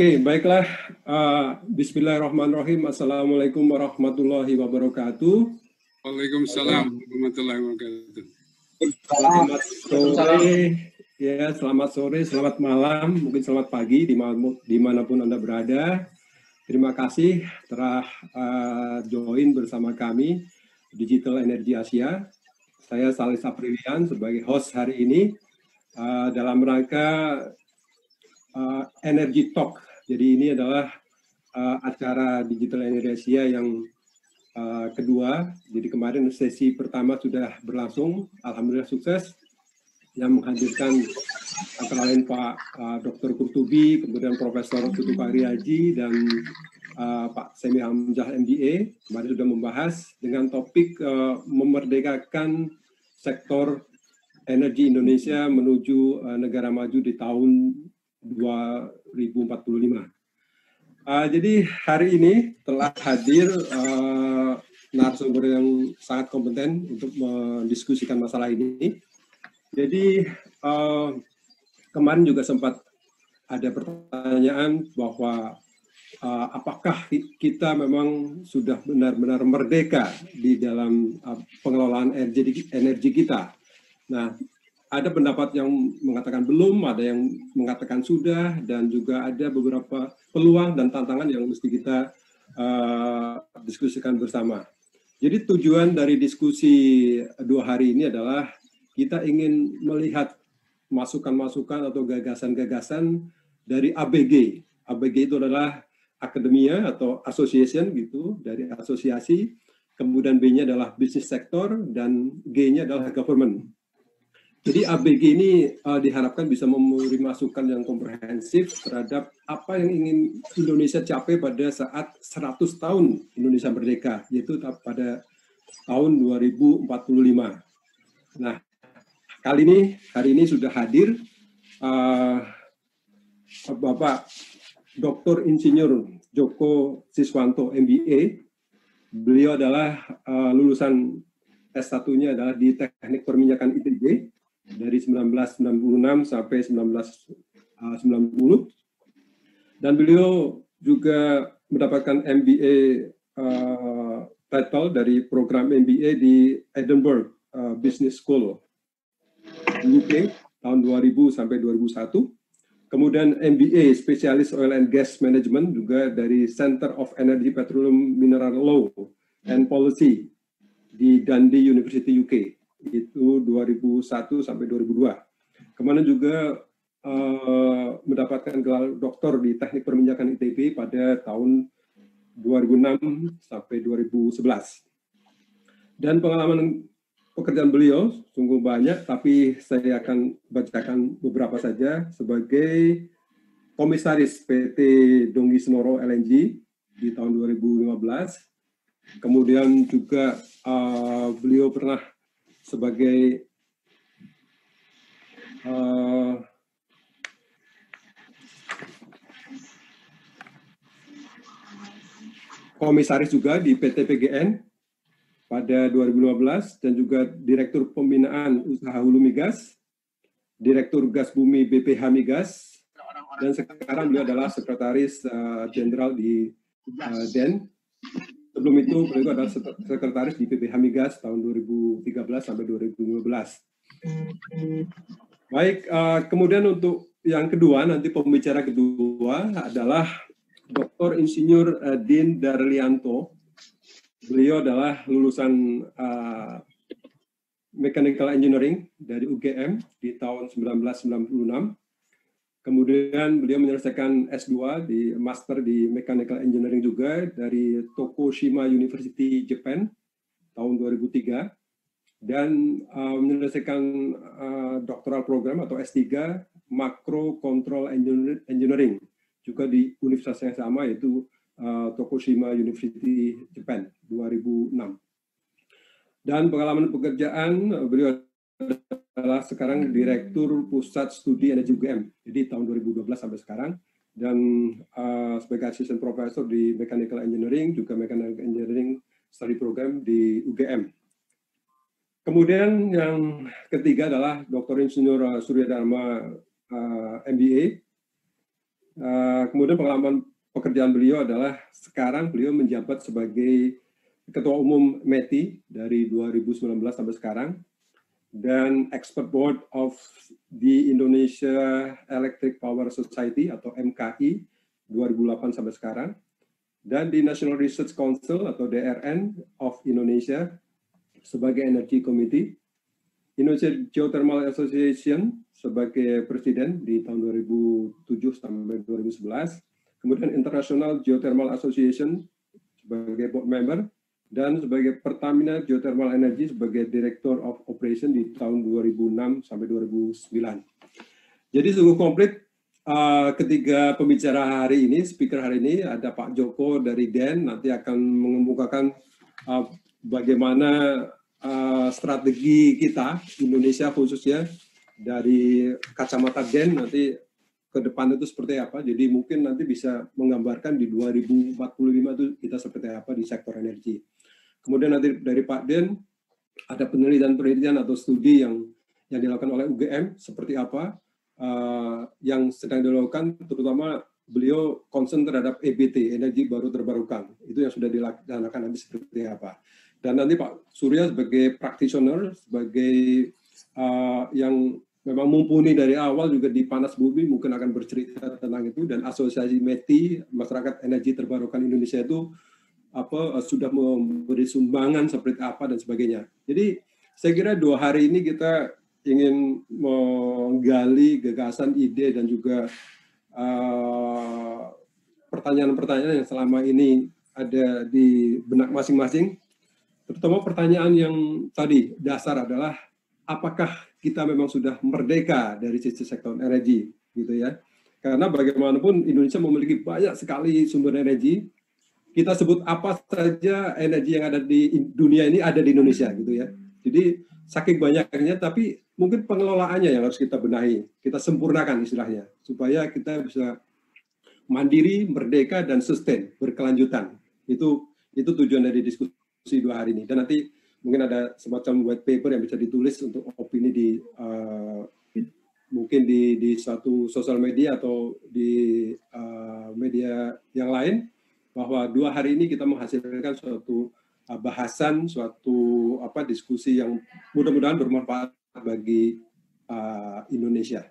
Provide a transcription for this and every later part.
Oke, baiklah. Bismillahirrahmanirrahim. Assalamualaikum warahmatullahi wabarakatuh. Waalaikumsalam warahmatullahi wabarakatuh. Selamat sore, ya. Selamat sore, selamat malam, mungkin selamat pagi dimanapun Anda berada. Terima kasih telah join bersama kami Digital Energy Asia. Saya Salis Aprilian sebagai host hari ini dalam rangka Energy Talk. Jadi ini adalah acara Digital Energy Asia yang kedua. Jadi kemarin sesi pertama sudah berlangsung, alhamdulillah sukses, yang menghadirkan antara lain Pak Dr. Kurtubi, kemudian Profesor Tutu Karyaji dan Pak Semi Hamzah MBA. Kemarin sudah membahas dengan topik memerdekakan sektor energi Indonesia menuju negara maju di tahun 2045. Jadi hari ini telah hadir narasumber yang sangat kompeten untuk mendiskusikan masalah ini. Jadi kemarin juga sempat ada pertanyaan bahwa apakah kita memang sudah benar-benar merdeka di dalam pengelolaan energi kita. Nah, ada pendapat yang mengatakan belum, ada yang mengatakan sudah, dan juga ada beberapa peluang dan tantangan yang mesti kita diskusikan bersama. Jadi tujuan dari diskusi 2 hari ini adalah kita ingin melihat masukan-masukan atau gagasan-gagasan dari ABG. ABG itu adalah akademia atau association gitu, dari asosiasi, kemudian B-nya adalah business sector, dan G-nya adalah government. Jadi ABG ini diharapkan bisa memberi masukan yang komprehensif terhadap apa yang ingin Indonesia capai pada saat 100 tahun Indonesia merdeka, yaitu pada tahun 2045. Nah, hari ini sudah hadir Bapak Dr. Insinyur Joko Siswanto MBA. Beliau adalah lulusan S1-nya adalah di Teknik Perminyakan ITB dari 1996 sampai 1990, dan beliau juga mendapatkan MBA title dari program MBA di Edinburgh Business School UK tahun 2000 sampai 2001. Kemudian MBA spesialis Oil and Gas Management juga dari Center of Energy, Petroleum, Mineral Law and Policy di Dundee University UK. Itu 2001 sampai 2002. Kemudian juga mendapatkan gelar doktor di Teknik Perminyakan ITB pada tahun 2006 sampai 2011. Dan pengalaman pekerjaan beliau sungguh banyak, tapi saya akan bacakan beberapa saja. Sebagai komisaris PT Donggi Senoro LNG di tahun 2015. Kemudian juga beliau pernah sebagai komisaris juga di PT PGN pada 2015, dan juga Direktur Pembinaan Usaha Hulu Migas, Direktur Gas Bumi BPH Migas, dan sekarang beliau adalah Sekretaris Jenderal di DEN. Sebelum itu, beliau adalah sekretaris di PPH Migas tahun 2013 sampai 2015. Baik, kemudian untuk yang kedua, nanti pembicara kedua adalah Dr. Insinyur Din Darlianto. Beliau adalah lulusan Mechanical Engineering dari UGM di tahun 1996. Kemudian beliau menyelesaikan S2 di Master di Mechanical Engineering juga dari Tokushima University, Jepang tahun 2003, dan menyelesaikan doctoral program atau S3 Macro Control Engineering juga di universitas yang sama, yaitu Tokushima University, Jepang 2006. Dan pengalaman pekerjaan beliau adalah sekarang Direktur Pusat Studi Energi UGM, jadi tahun 2012 sampai sekarang, dan sebagai Assistant Professor di Mechanical Engineering, juga Mechanical Engineering Study Program di UGM. Kemudian yang ketiga adalah Dr. Insinyur Surya Dharma MBA. Kemudian pengalaman pekerjaan beliau adalah sekarang beliau menjabat sebagai Ketua Umum METI dari 2019 sampai sekarang, dan Expert Board of the Indonesia Electric Power Society atau MKI 2008 sampai sekarang, dan di National Research Council atau DRN of Indonesia sebagai Energy Committee, Indonesia Geothermal Association sebagai presiden di tahun 2007 sampai 2011, kemudian International Geothermal Association sebagai board member, dan sebagai Pertamina Geothermal Energy sebagai Director of Operation di tahun 2006 sampai 2009. Jadi sungguh komplit ketiga pembicara hari ini, speaker hari ini. Ada Pak Joko dari DEN, nanti akan mengemukakan bagaimana strategi kita Indonesia khususnya dari kacamata DEN nanti ke depan itu seperti apa. Jadi mungkin nanti bisa menggambarkan di 2045 itu kita seperti apa di sektor energi. Kemudian nanti dari Pak Den ada penelitian atau studi yang dilakukan oleh UGM seperti apa yang sedang dilakukan, terutama beliau concern terhadap EBT, energi baru terbarukan. Itu yang sudah dilaksanakan nanti seperti apa. Dan nanti Pak Surya sebagai practitioner, sebagai yang memang mumpuni dari awal juga di panas bumi, mungkin akan bercerita tentang itu. Dan Asosiasi METI, Masyarakat Energi Terbarukan Indonesia itu sudah memberi sumbangan seperti apa dan sebagainya. Jadi saya kira 2 hari ini kita ingin menggali gagasan, ide, dan juga pertanyaan-pertanyaan yang selama ini ada di benak masing-masing. Terutama pertanyaan yang tadi dasar adalah apakah kita memang sudah merdeka dari sisi sektor energi, gitu ya? Karena bagaimanapun Indonesia memiliki banyak sekali sumber energi. Kita sebut apa saja energi yang ada di dunia ini ada di Indonesia, gitu ya. Jadi saking banyaknya, tapi mungkin pengelolaannya yang harus kita benahi, kita sempurnakan istilahnya, supaya kita bisa mandiri, merdeka, dan sustain, berkelanjutan. Itu tujuan dari diskusi 2 hari ini. Dan nanti mungkin ada semacam white paper yang bisa ditulis untuk opini di mungkin di suatu sosial media atau di media yang lain, bahwa 2 hari ini kita menghasilkan suatu bahasan, suatu diskusi yang mudah-mudahan bermanfaat bagi Indonesia.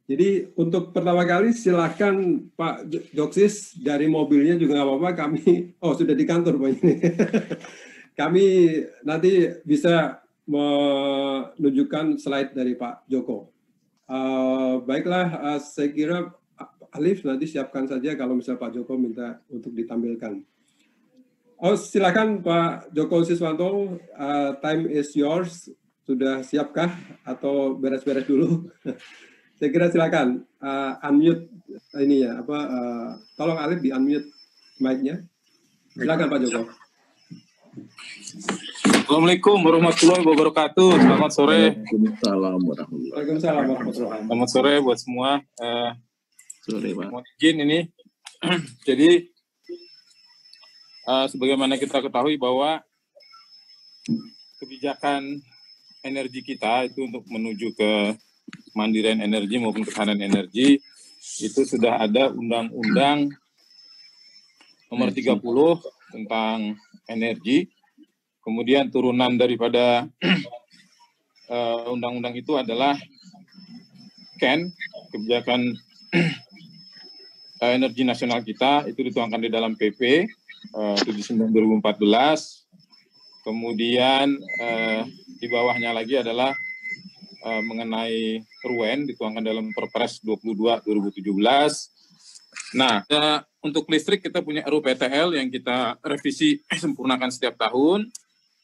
Jadi untuk pertama kali silakan Pak Joksis, dari mobilnya juga nggak apa-apa, kami sudah di kantor Pak ini. Kami nanti bisa menunjukkan slide dari Pak Joko. Baiklah, saya kira Alif nanti siapkan saja kalau misalnya Pak Joko minta untuk ditampilkan. Silakan Pak Joko Siswanto, time is yours. Sudah siapkah atau beres-beres dulu? Saya kira silakan unmute ini ya, tolong Alif di unmute mic-nya. Silakan Pak Joko. Assalamualaikum warahmatullahi wabarakatuh. Selamat sore. Waalaikumsalam warahmatullahi wabarakatuh. Selamat sore buat semua. Sore, Pak. Mohon izin ini. Jadi sebagaimana kita ketahui bahwa kebijakan energi kita itu untuk menuju ke kemandirian energi maupun ketahanan energi itu sudah ada Undang-Undang Nomor 30 tentang energi. Kemudian turunan daripada undang-undang itu adalah KEN, kebijakan energi nasional kita, itu dituangkan di dalam PP 79 2014. Kemudian di bawahnya lagi adalah mengenai RUEN, dituangkan dalam Perpres 22 2017. Nah, untuk listrik kita punya RUPTL yang kita revisi sempurnakan setiap tahun.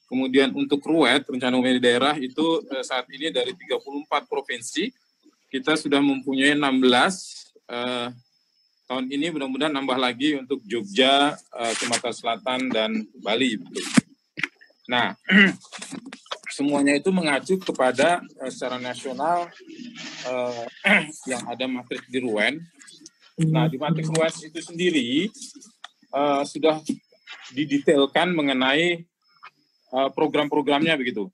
Kemudian untuk RUET, Rencana Umum Daerah, itu saat ini dari 34 provinsi, kita sudah mempunyai 16. Tahun ini mudah-mudahan nambah lagi untuk Jogja, Sumatera Selatan, dan Bali. Nah, semuanya itu mengacu kepada secara nasional yang ada matriks di RUEN. Nah, di matriks RUEN itu sendiri sudah didetailkan mengenai program-programnya begitu.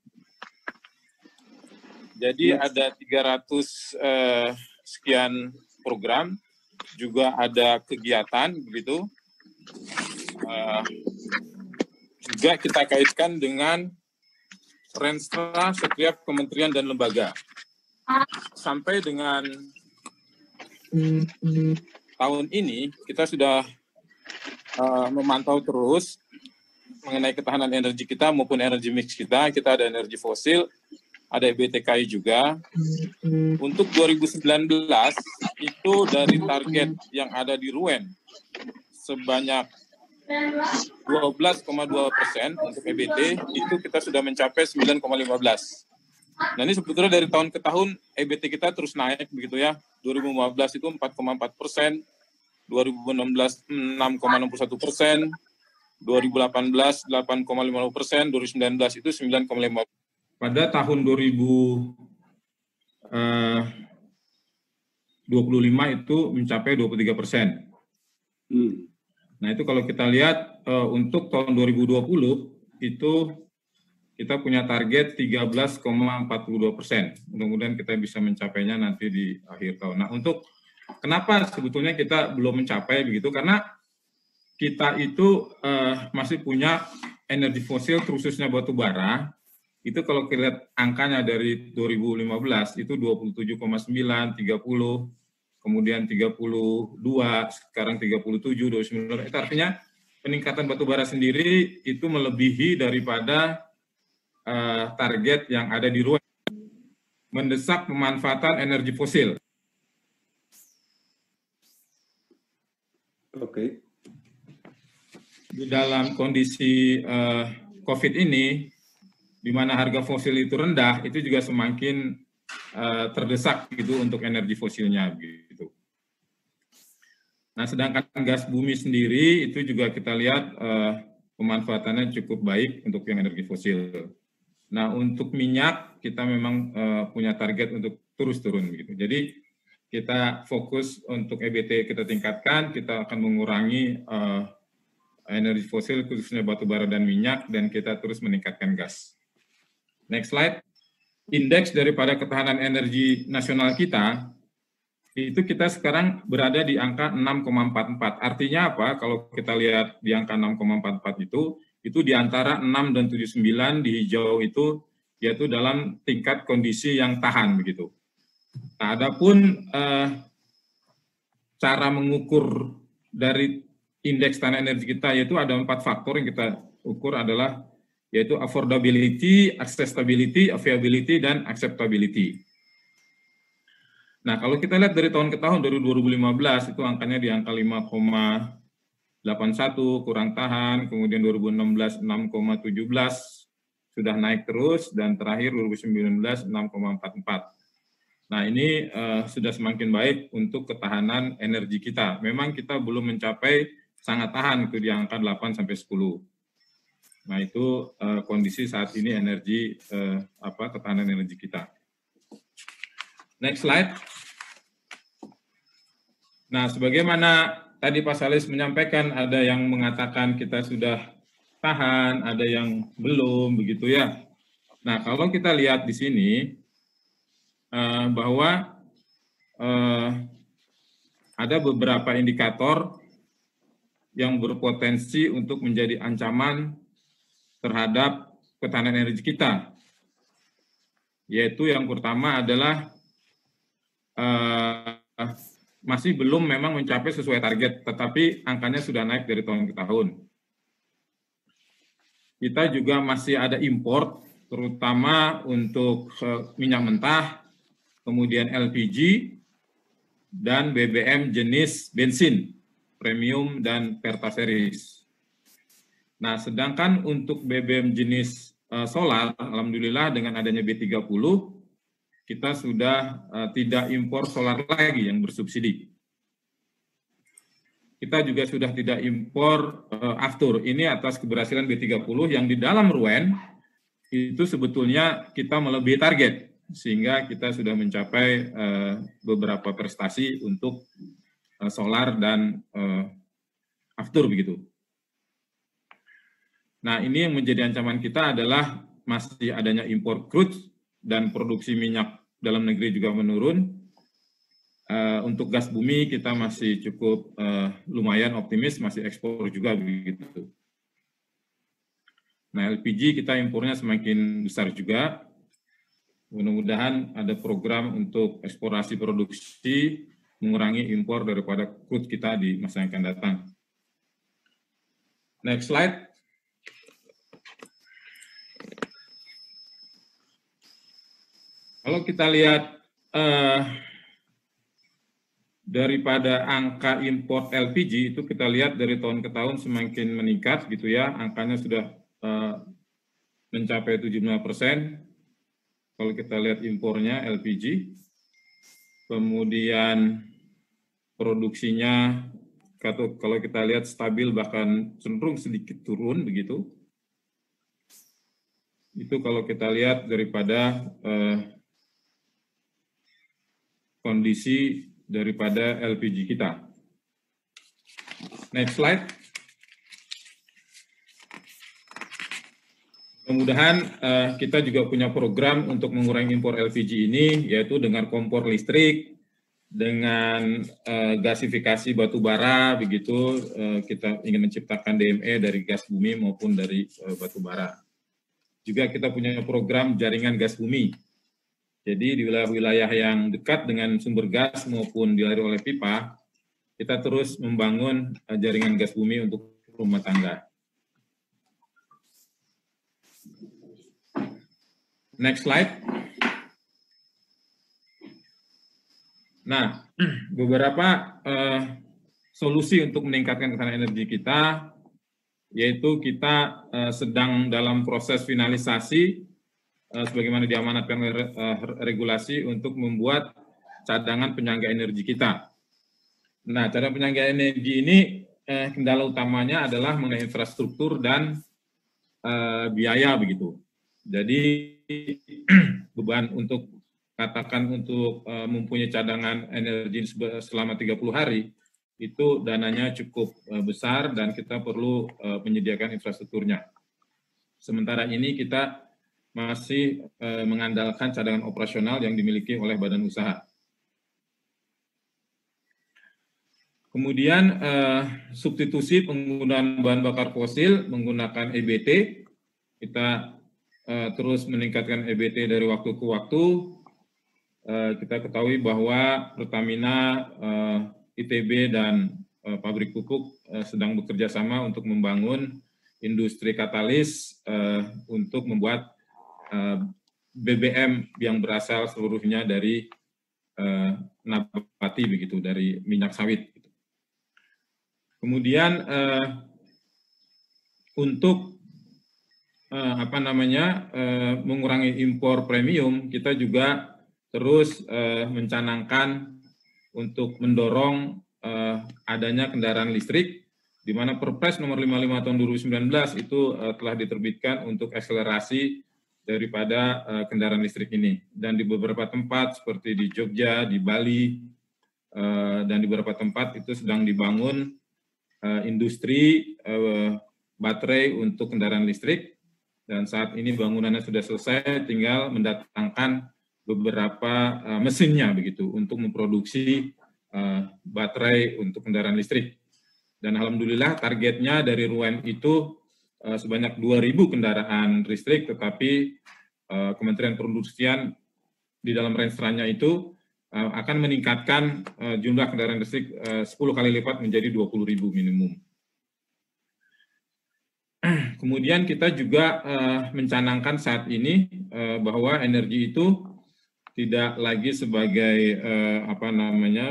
Jadi ada 300 sekian program juga ada kegiatan begitu. Juga kita kaitkan dengan renstra setiap kementerian dan lembaga. Sampai dengan tahun ini kita sudah memantau terus mengenai ketahanan energi kita maupun energi mix kita. Kita ada energi fosil, ada EBTKI juga. Untuk 2019 itu dari target yang ada di RUEN sebanyak 12,2% untuk EBT, itu kita sudah mencapai 9,15. Nah ini sebetulnya dari tahun ke tahun EBT kita terus naik begitu ya. 2015 itu 4,4%, 2016 6,61%, 2018 8,50%, 2019 itu 9,5%. Pada tahun 2025 itu mencapai 23%. Nah itu kalau kita lihat untuk tahun 2020 itu kita punya target 13,42%. Mudah-mudahan kita bisa mencapainya nanti di akhir tahun. Nah untuk kenapa sebetulnya kita belum mencapai begitu? Karena kita itu masih punya energi fosil khususnya batu bara. Itu kalau kita lihat angkanya dari 2015 itu 27,9, 30, kemudian 32, sekarang 37, 29. Itu artinya peningkatan batu bara sendiri itu melebihi daripada target yang ada di RUEN. Mendesak pemanfaatan energi fosil. Oke. Di dalam kondisi COVID ini, di mana harga fosil itu rendah, itu juga semakin terdesak gitu untuk energi fosilnya gitu. Nah, sedangkan gas bumi sendiri itu juga kita lihat pemanfaatannya cukup baik untuk yang energi fosil. Nah, untuk minyak kita memang punya target untuk terus turun gitu. Jadi kita fokus untuk EBT kita tingkatkan, kita akan mengurangi energi fosil khususnya batu bara dan minyak, dan kita terus meningkatkan gas. Next slide. Indeks daripada ketahanan energi nasional kita, itu kita sekarang berada di angka 6,44. Artinya apa? Kalau kita lihat di angka 6,44 itu di antara 6 dan 79 di hijau itu, yaitu dalam tingkat kondisi yang tahan begitu. Nah, adapun cara mengukur dari indeks ketahanan energi kita, yaitu ada 4 faktor yang kita ukur adalah yaitu affordability, accessibility, availability, dan acceptability. Nah, kalau kita lihat dari tahun ke tahun, dari 2015 itu angkanya di angka 5,81, kurang tahan, kemudian 2016 6,17, sudah naik terus, dan terakhir 2019 6,44. Nah, ini sudah semakin baik untuk ketahanan energi kita. Memang kita belum mencapai sangat tahan, itu di angka 8-10. Nah, itu kondisi saat ini energi ketahanan energi kita. Next slide. Nah, sebagaimana tadi Pak Salis menyampaikan, ada yang mengatakan kita sudah tahan, ada yang belum, begitu ya. Nah, kalau kita lihat di sini bahwa ada beberapa indikator yang berpotensi untuk menjadi ancaman terhadap ketahanan energi kita, yaitu yang pertama adalah masih belum memang mencapai sesuai target, tetapi angkanya sudah naik dari tahun ke tahun. Kita juga masih ada import, terutama untuk minyak mentah, kemudian LPG, dan BBM jenis bensin, premium dan Pertalite. Nah, sedangkan untuk BBM jenis solar, alhamdulillah dengan adanya B30, kita sudah tidak impor solar lagi yang bersubsidi. Kita juga sudah tidak impor aftur. Ini atas keberhasilan B30 yang di dalam RUEN itu sebetulnya kita melebihi target, sehingga kita sudah mencapai beberapa prestasi untuk solar dan aftur begitu. Nah, ini yang menjadi ancaman kita adalah masih adanya impor crude dan produksi minyak dalam negeri juga menurun. Untuk gas bumi kita masih cukup lumayan optimis, masih ekspor juga begitu. Nah, LPG kita impornya semakin besar juga. Mudah-mudahan ada program untuk eksplorasi produksi, mengurangi impor daripada crude kita di masa yang akan datang. Next slide. Kalau kita lihat daripada angka impor LPG itu kita lihat dari tahun ke tahun semakin meningkat gitu ya, angkanya sudah mencapai 75%. Kalau kita lihat impornya LPG, kemudian produksinya kalau kita lihat stabil bahkan cenderung sedikit turun begitu. Itu kalau kita lihat daripada kondisi daripada LPG kita. Next slide. Mudah-mudahan kita juga punya program untuk mengurangi impor LPG ini, yaitu dengan kompor listrik, dengan gasifikasi batu bara, begitu kita ingin menciptakan DME dari gas bumi maupun dari batu bara. Juga kita punya program jaringan gas bumi. Jadi di wilayah-wilayah yang dekat dengan sumber gas maupun dialiri oleh pipa, kita terus membangun jaringan gas bumi untuk rumah tangga. Next slide. Nah, beberapa solusi untuk meningkatkan ketahanan energi kita, yaitu kita sedang dalam proses finalisasi sebagaimana diamanatkan oleh regulasi untuk membuat cadangan penyangga energi kita. Nah, cadangan penyangga energi ini kendala utamanya adalah mengenai infrastruktur dan biaya begitu. Jadi beban untuk mempunyai cadangan energi selama 30 hari itu dananya cukup besar dan kita perlu menyediakan infrastrukturnya. Sementara ini kita masih mengandalkan cadangan operasional yang dimiliki oleh badan usaha. Kemudian substitusi penggunaan bahan bakar fosil menggunakan EBT. Kita terus meningkatkan EBT dari waktu ke waktu. Kita ketahui bahwa Pertamina, ITB, dan pabrik pupuk sedang bekerja sama untuk membangun industri katalis untuk membuat BBM yang berasal seluruhnya dari nabati begitu, dari minyak sawit. Kemudian untuk mengurangi impor premium, kita juga terus mencanangkan untuk mendorong adanya kendaraan listrik, di mana Perpres nomor 55 tahun 2019 itu telah diterbitkan untuk akselerasi daripada kendaraan listrik ini. Dan di beberapa tempat seperti di Jogja, di Bali, dan di beberapa tempat itu sedang dibangun industri baterai untuk kendaraan listrik. Dan saat ini bangunannya sudah selesai, tinggal mendatangkan beberapa mesinnya begitu untuk memproduksi baterai untuk kendaraan listrik. Dan alhamdulillah targetnya dari RUEN itu sebanyak 2.000 kendaraan listrik, tetapi Kementerian Perindustrian di dalam range-nya itu akan meningkatkan jumlah kendaraan listrik 10 kali lipat menjadi 20.000 minimum. Kemudian kita juga mencanangkan saat ini bahwa energi itu tidak lagi sebagai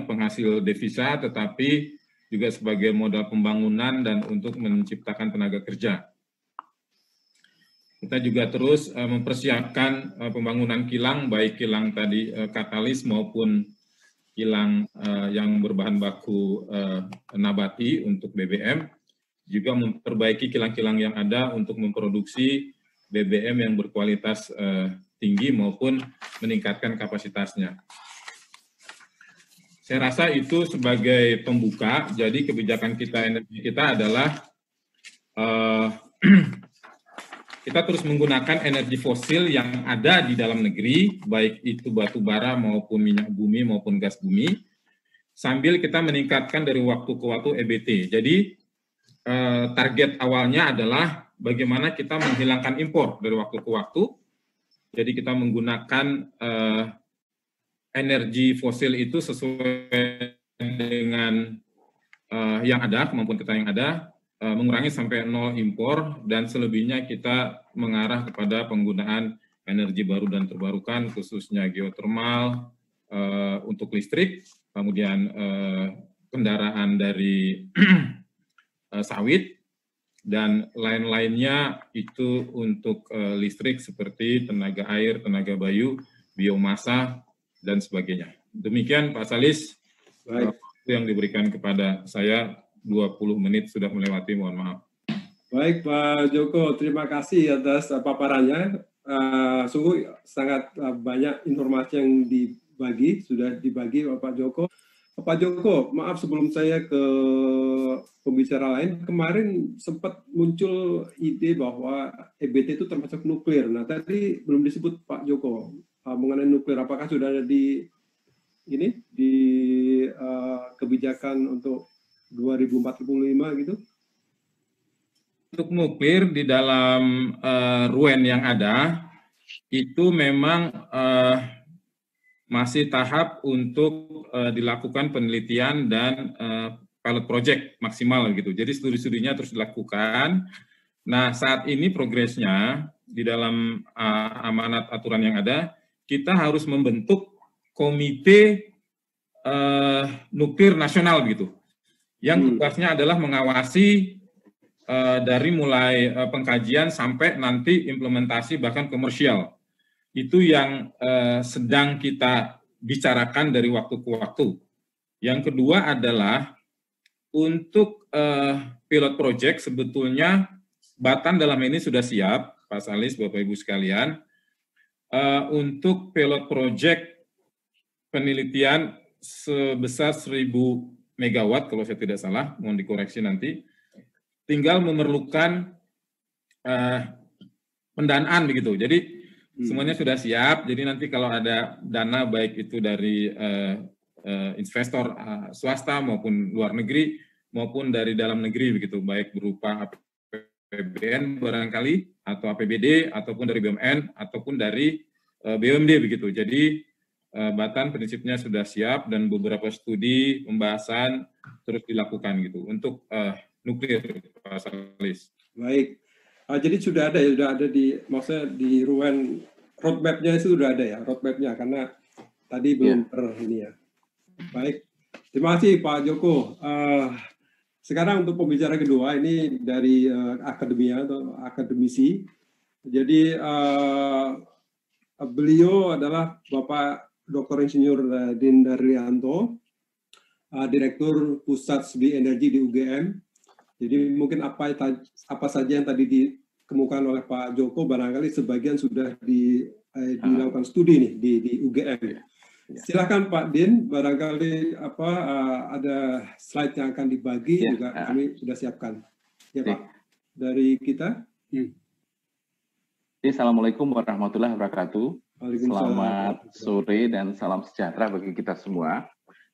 penghasil devisa, tetapi juga sebagai modal pembangunan dan untuk menciptakan tenaga kerja. Kita juga terus mempersiapkan pembangunan kilang, baik kilang tadi katalis maupun kilang yang berbahan baku nabati untuk BBM, juga memperbaiki kilang-kilang yang ada untuk memproduksi BBM yang berkualitas tinggi maupun meningkatkan kapasitasnya. Saya rasa itu sebagai pembuka, jadi kebijakan kita, energi kita adalah kita terus menggunakan energi fosil yang ada di dalam negeri, baik itu batu bara maupun minyak bumi maupun gas bumi, sambil kita meningkatkan dari waktu ke waktu EBT. Jadi target awalnya adalah bagaimana kita menghilangkan impor dari waktu ke waktu. Jadi kita menggunakan energi fosil itu sesuai dengan yang ada, kemampuan kita yang ada, mengurangi sampai 0 impor, dan selebihnya kita mengarah kepada penggunaan energi baru dan terbarukan, khususnya geotermal untuk listrik, kemudian kendaraan dari sawit, dan lain-lainnya itu untuk listrik seperti tenaga air, tenaga bayu, biomasa, dan sebagainya. Demikian Pak Salis, waktu yang diberikan kepada saya 20 menit sudah melewati, mohon maaf. Baik Pak Joko, terima kasih atas paparannya. Sungguh sangat banyak informasi yang sudah dibagi Pak Joko. Pak Joko, maaf sebelum saya ke pembicara lain, kemarin sempat muncul ide bahwa EBT itu termasuk nuklir. Nah, tadi belum disebut Pak Joko mengenai nuklir. Apakah sudah ada di kebijakan untuk 2045 gitu? Untuk nuklir di dalam RUEN yang ada, itu memang masih tahap untuk dilakukan penelitian dan pilot project maksimal gitu. Jadi studi-studinya terus dilakukan. Nah, saat ini progresnya di dalam amanat aturan yang ada, kita harus membentuk komite nuklir nasional gitu. Yang tugasnya adalah mengawasi dari mulai pengkajian sampai nanti implementasi bahkan komersial. Itu yang sedang kita bicarakan dari waktu ke waktu. Yang kedua adalah untuk pilot project, sebetulnya Batan dalam ini sudah siap, Pak Salis, Bapak Ibu sekalian, untuk pilot project penelitian sebesar 1.000 megawatt, kalau saya tidak salah, mohon dikoreksi nanti, tinggal memerlukan pendanaan begitu. Jadi semuanya sudah siap, jadi nanti kalau ada dana baik itu dari investor swasta maupun luar negeri maupun dari dalam negeri begitu, baik berupa APBN barangkali atau APBD ataupun dari BUMN ataupun dari BUMD begitu. Jadi Batan prinsipnya sudah siap dan beberapa studi pembahasan terus dilakukan gitu untuk nuklir, Pak Salis. Baik. Jadi sudah ada maksudnya di RUEN roadmap-nya itu sudah ada ya, roadmap-nya, karena tadi belum ini ya. Baik, terima kasih Pak Joko. Sekarang untuk pembicara kedua ini dari akademia atau akademisi. Jadi beliau adalah Bapak Dr. Insinyur Dindar Rianto, Direktur Pusat Studi Energi di UGM. Jadi mungkin apa saja yang tadi dikemukakan oleh Pak Joko barangkali sebagian sudah dilakukan studi nih di UGM. Silakan Pak Din, barangkali ada slide yang akan dibagi juga kami sudah siapkan. Ya Pak, dari kita. Assalamualaikum warahmatullahi wabarakatuh. Selamat sore dan salam sejahtera bagi kita semua.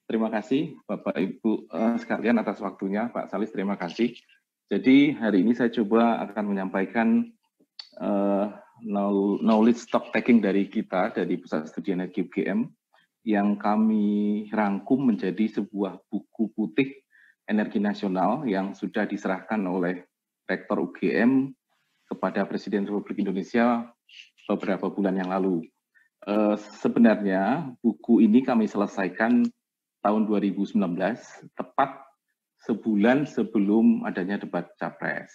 Terima kasih Bapak Ibu sekalian atas waktunya, Pak Salis, terima kasih. Jadi hari ini saya coba akan menyampaikan knowledge stock taking dari kita, dari Pusat Studi Energi UGM, yang kami rangkum menjadi sebuah buku putih energi nasional yang sudah diserahkan oleh Rektor UGM kepada Presiden Republik Indonesia beberapa bulan yang lalu. Sebenarnya buku ini kami selesaikan tahun 2019, tepat sebulan sebelum adanya debat Capres.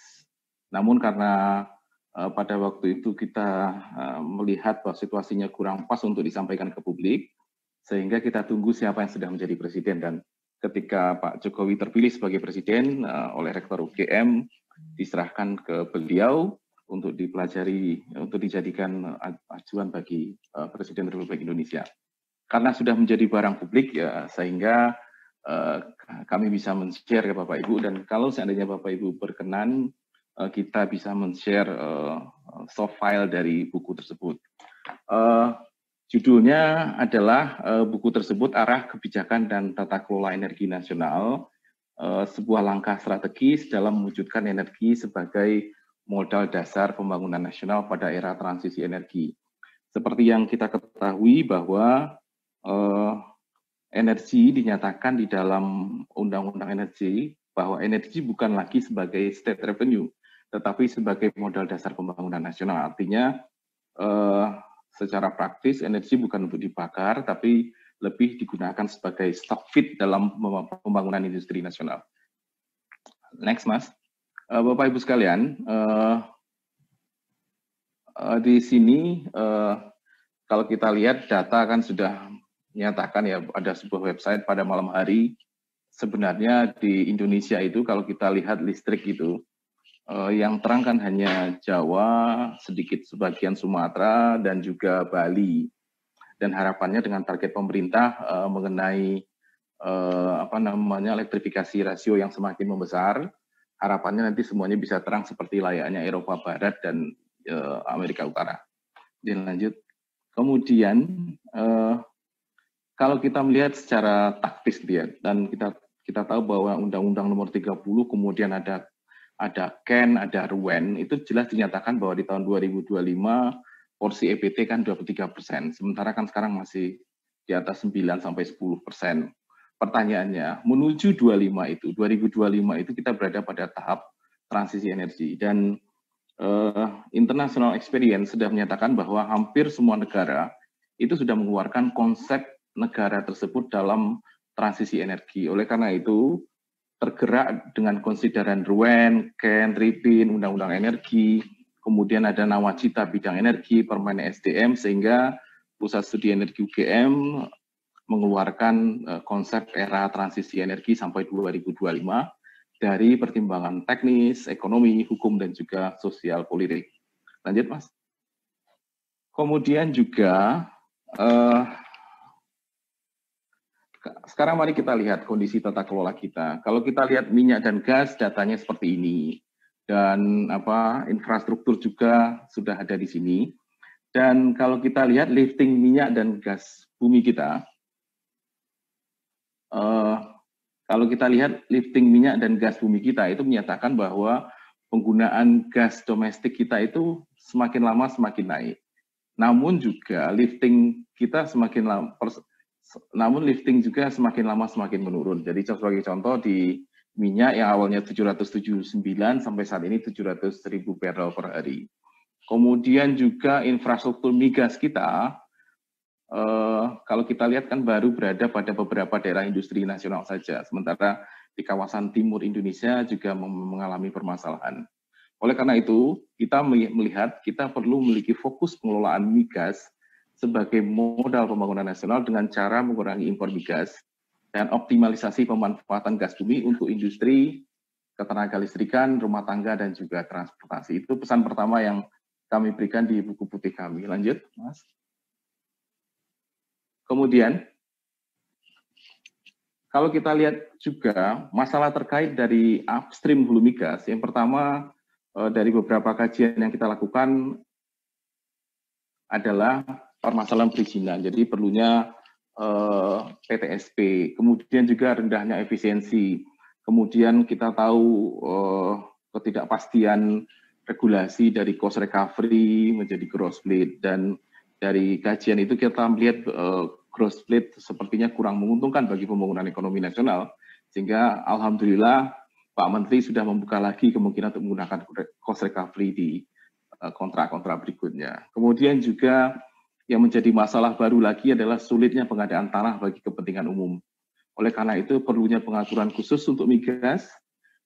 Namun karena pada waktu itu kita melihat bahwa situasinya kurang pas untuk disampaikan ke publik, sehingga kita tunggu siapa yang sudah menjadi presiden. Dan ketika Pak Jokowi terpilih sebagai presiden oleh Rektor UGM, diserahkan ke beliau untuk dipelajari, untuk dijadikan acuan bagi Presiden Republik Indonesia. Karena sudah menjadi barang publik, ya sehingga kami bisa men-share ke Bapak Ibu, dan kalau seandainya Bapak Ibu berkenan, kita bisa men-share soft file dari buku tersebut. Judulnya adalah buku tersebut Arah Kebijakan dan Tata Kelola Energi Nasional, sebuah langkah strategis dalam mewujudkan energi sebagai modal dasar pembangunan nasional pada era transisi energi. Seperti yang kita ketahui bahwa energi dinyatakan di dalam Undang-Undang Energi bahwa energi bukan lagi sebagai state revenue, tetapi sebagai modal dasar pembangunan nasional. Artinya secara praktis energi bukan untuk dibakar, tapi lebih digunakan sebagai stock feed dalam pembangunan industri nasional. Next, Mas. Bapak Ibu sekalian, di sini kalau kita lihat data kan sudah menyatakan ya ada sebuah website pada malam hari. Sebenarnya di Indonesia itu kalau kita lihat listrik itu yang terang kan hanya Jawa, sedikit sebagian Sumatera dan juga Bali. Dan harapannya dengan target pemerintah mengenai elektrifikasi rasio yang semakin membesar, harapannya nanti semuanya bisa terang seperti layaknya Eropa Barat dan Amerika Utara. Dan lanjut. Kemudian kalau kita melihat secara taktis dia, dan kita tahu bahwa Undang-Undang Nomor 30 kemudian ada KEN, ada RUEN, itu jelas dinyatakan bahwa di tahun 2025 porsi EBT kan 23%, sementara kan sekarang masih di atas 9 sampai 10%. Pertanyaannya, menuju 2025 itu kita berada pada tahap transisi energi, dan international experience sudah menyatakan bahwa hampir semua negara itu sudah mengeluarkan konsep negara tersebut dalam transisi energi. Oleh karena itu, tergerak dengan konsideran RUEN, KEN, RIPIN, Undang-Undang Energi, kemudian ada Nawacita bidang energi, Permen SDM, sehingga Pusat Studi Energi UGM mengeluarkan konsep era transisi energi sampai 2025 dari pertimbangan teknis, ekonomi, hukum, dan juga sosial politik. Lanjut, Mas. Kemudian juga sekarang mari kita lihat kondisi tata kelola kita. Kalau kita lihat minyak dan gas, datanya seperti ini. Dan infrastruktur juga sudah ada di sini. Dan kalau kita lihat lifting minyak dan gas bumi kita, kalau kita lihat lifting minyak dan gas bumi kita itu menyatakan bahwa penggunaan gas domestik kita itu semakin lama semakin naik. Namun juga lifting kita semakin lama semakin menurun. Jadi sebagai contoh di minyak yang awalnya 779 sampai saat ini 700.000 barrel per hari. Kemudian juga infrastruktur migas kita, kalau kita lihat kan baru berada pada beberapa daerah industri nasional saja, sementara di kawasan timur Indonesia juga mengalami permasalahan. Oleh karena itu, kita melihat kita perlu memiliki fokus pengelolaan migas sebagai modal pembangunan nasional dengan cara mengurangi impor migas dan optimalisasi pemanfaatan gas bumi untuk industri, ketenaga listrikan, rumah tangga, dan juga transportasi. Itu pesan pertama yang kami berikan di buku putih kami. Lanjut, Mas. Kemudian, kalau kita lihat juga masalah terkait dari upstream hulu migas, yang pertama dari beberapa kajian yang kita lakukan adalah permasalahan perizinan. Jadi perlunya PTSP, kemudian juga rendahnya efisiensi. Kemudian kita tahu ketidakpastian regulasi dari cost recovery menjadi gross split, dan dari kajian itu kita melihat gross split sepertinya kurang menguntungkan bagi pembangunan ekonomi nasional, sehingga alhamdulillah Pak Menteri sudah membuka lagi kemungkinan untuk menggunakan cost recovery di kontrak-kontrak berikutnya. Kemudian juga yang menjadi masalah baru lagi adalah sulitnya pengadaan tanah bagi kepentingan umum. Oleh karena itu perlunya pengaturan khusus untuk migas,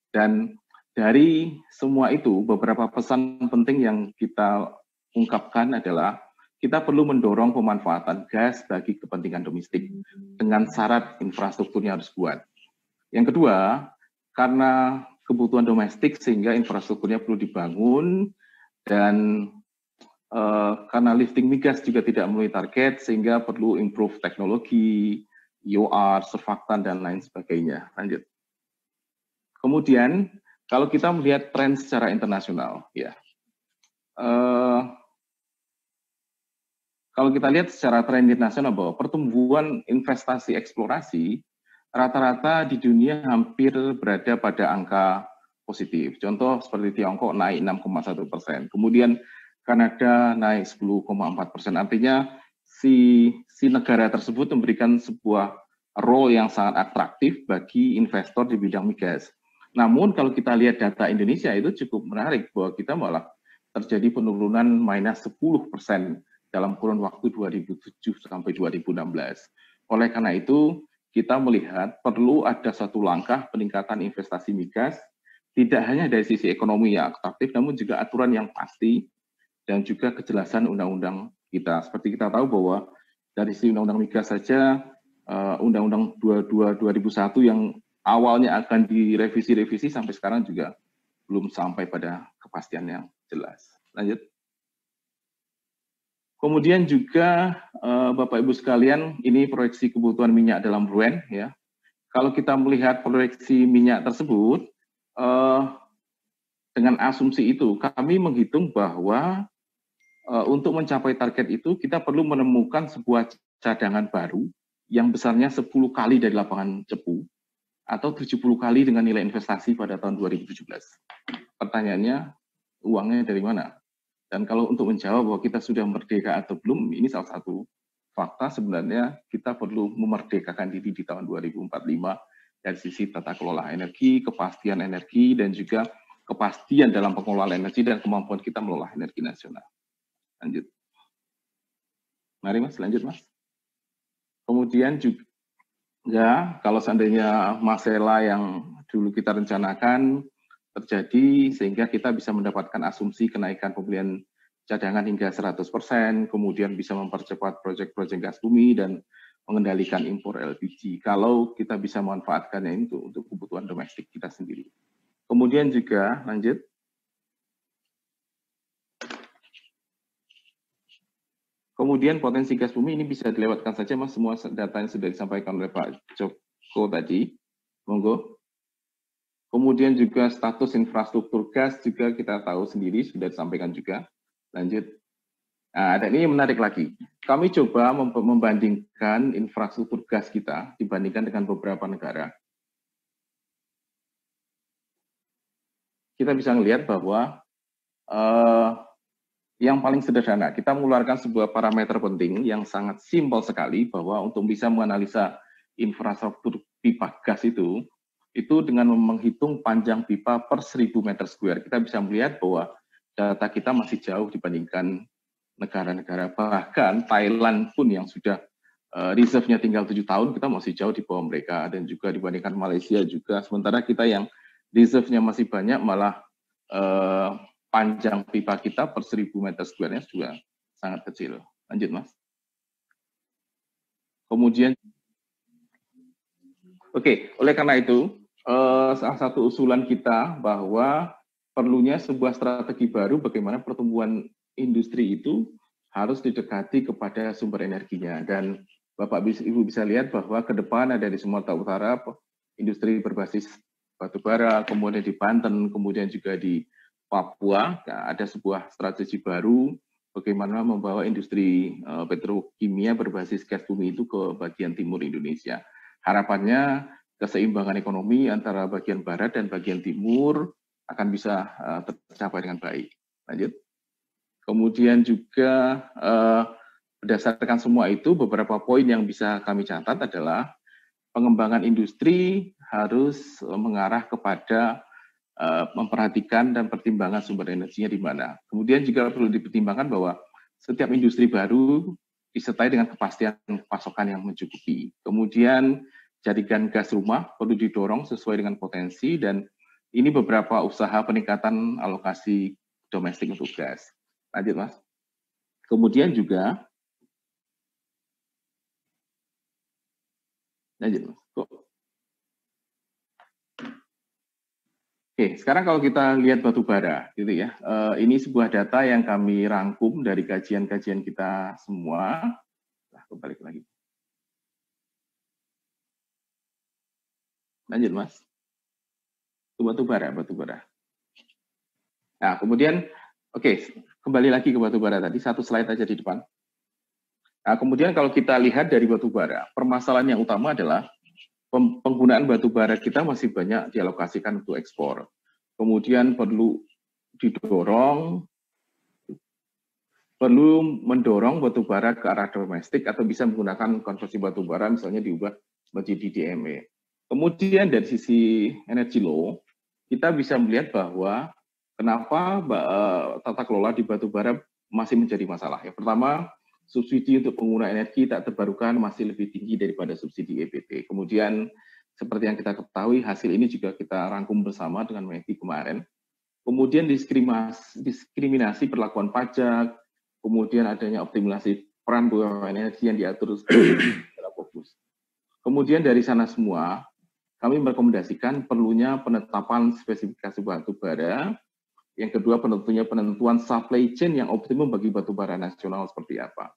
dan dari semua itu beberapa pesan penting yang kita ungkapkan adalah kita perlu mendorong pemanfaatan gas bagi kepentingan domestik dengan syarat infrastrukturnya harus kuat. Yang kedua, karena kebutuhan domestik sehingga infrastrukturnya perlu dibangun, dan karena lifting migas juga tidak memenuhi target sehingga perlu improve teknologi, IOR, surfaktan, dan lain sebagainya. Lanjut. Kemudian kalau kita melihat tren secara internasional, ya, kalau kita lihat secara tren internasional bahwa pertumbuhan investasi eksplorasi rata-rata di dunia hampir berada pada angka positif. Contoh seperti Tiongkok naik 6,1%, kemudian Kanada naik 10,4%. Artinya si negara tersebut memberikan sebuah role yang sangat atraktif bagi investor di bidang migas. Namun kalau kita lihat data Indonesia itu cukup menarik bahwa kita malah terjadi penurunan minus 10% dalam kurun waktu 2007 sampai 2016. Oleh karena itu, kita melihat perlu ada satu langkah peningkatan investasi migas, tidak hanya dari sisi ekonomi yang atraktif, namun juga aturan yang pasti, dan juga kejelasan undang-undang kita. Seperti kita tahu bahwa dari sisi undang-undang migas saja, Undang-Undang 22 2001 yang awalnya akan direvisi-revisi sampai sekarang juga belum sampai pada kepastian yang jelas. Lanjut. Kemudian juga Bapak Ibu sekalian, ini proyeksi kebutuhan minyak dalam Brent ya. Kalau kita melihat proyeksi minyak tersebut, dengan asumsi itu kami menghitung bahwa untuk mencapai target itu kita perlu menemukan sebuah cadangan baru yang besarnya 10 kali dari lapangan cepu atau 70 kali dengan nilai investasi pada tahun 2017. Pertanyaannya, uangnya dari mana? Dan kalau untuk menjawab bahwa kita sudah merdeka atau belum, ini salah satu fakta sebenarnya kita perlu memerdekakan diri di tahun 2045 dari sisi tata kelola energi, kepastian energi, dan juga kepastian dalam pengelolaan energi dan kemampuan kita mengelola energi nasional. Lanjut. Mari Mas, lanjut Mas. Kemudian juga kalau seandainya masalah yang dulu kita rencanakan terjadi sehingga kita bisa mendapatkan asumsi kenaikan pembelian cadangan hingga 100%, kemudian bisa mempercepat proyek-proyek gas bumi dan mengendalikan impor LPG kalau kita bisa memanfaatkannya itu untuk kebutuhan domestik kita sendiri. Kemudian juga lanjut. Kemudian potensi gas bumi ini bisa dilewatkan saja Mas, semua data yang sudah disampaikan oleh Pak Joko tadi. Monggo. Kemudian juga status infrastruktur gas juga kita tahu sendiri, sudah disampaikan juga. Lanjut. Nah, dan ini menarik lagi. Kami coba membandingkan infrastruktur gas kita dibandingkan dengan beberapa negara. Kita bisa melihat bahwa yang paling sederhana, kita mengeluarkan sebuah parameter penting yang sangat simpel sekali bahwa untuk bisa menganalisa infrastruktur pipa gas itu dengan menghitung panjang pipa per 1000 meter square, kita bisa melihat bahwa data kita masih jauh dibandingkan negara-negara. Bahkan Thailand pun yang sudah reserve-nya tinggal 7 tahun, kita masih jauh di bawah mereka. Dan juga dibandingkan Malaysia juga, sementara kita yang reserve-nya masih banyak, malah panjang pipa kita per 1000 meter square-nya juga sangat kecil. Lanjut, Mas. Kemudian, oleh karena itu, salah satu usulan kita bahwa perlunya sebuah strategi baru bagaimana pertumbuhan industri itu harus didekati kepada sumber energinya. Dan Bapak Ibu bisa lihat bahwa ke depan ada di Sumatera Utara, industri berbasis batubara, kemudian di Banten, kemudian juga di Papua, ada sebuah strategi baru bagaimana membawa industri petrokimia berbasis gas bumi itu ke bagian timur Indonesia. Harapannya keseimbangan ekonomi antara bagian barat dan bagian timur akan bisa tercapai dengan baik. Lanjut. Kemudian juga berdasarkan semua itu, beberapa poin yang bisa kami catat adalah pengembangan industri harus mengarah kepada memperhatikan dan pertimbangan sumber energinya di mana. Kemudian juga perlu dipertimbangkan bahwa setiap industri baru disertai dengan kepastian pasokan yang mencukupi. Kemudian jaringan gas rumah perlu didorong sesuai dengan potensi, dan ini beberapa usaha peningkatan alokasi domestik untuk gas. Lanjut, Mas. Kemudian juga, lanjut, Mas. Sekarang kalau kita lihat batu bara, gitu ya. Ini sebuah data yang kami rangkum dari kajian-kajian kita semua. Nah, kembali lagi. Lanjut, Mas. Batu bara. Nah, kemudian, kembali lagi ke batu bara tadi. Satu slide aja di depan. Nah, kemudian kalau kita lihat dari batu bara, permasalahan yang utama adalah penggunaan batu bara kita masih banyak dialokasikan untuk ekspor. Kemudian perlu mendorong batu bara ke arah domestik atau bisa menggunakan konversi batu bara misalnya diubah menjadi DME. Kemudian dari sisi energy law, kita bisa melihat bahwa kenapa tata kelola di batu bara masih menjadi masalah. Yang pertama, subsidi untuk pengguna energi tak terbarukan masih lebih tinggi daripada subsidi EBT. Kemudian seperti yang kita ketahui, hasil ini juga kita rangkum bersama dengan MEDI kemarin. Kemudian diskriminasi perlakuan pajak, kemudian adanya optimalisasi peran BUMN energi yang diatur secara fokus. Kemudian dari sana semua, kami merekomendasikan perlunya penetapan spesifikasi batu bara. Yang kedua, penentuan supply chain yang optimum bagi batu bara nasional seperti apa.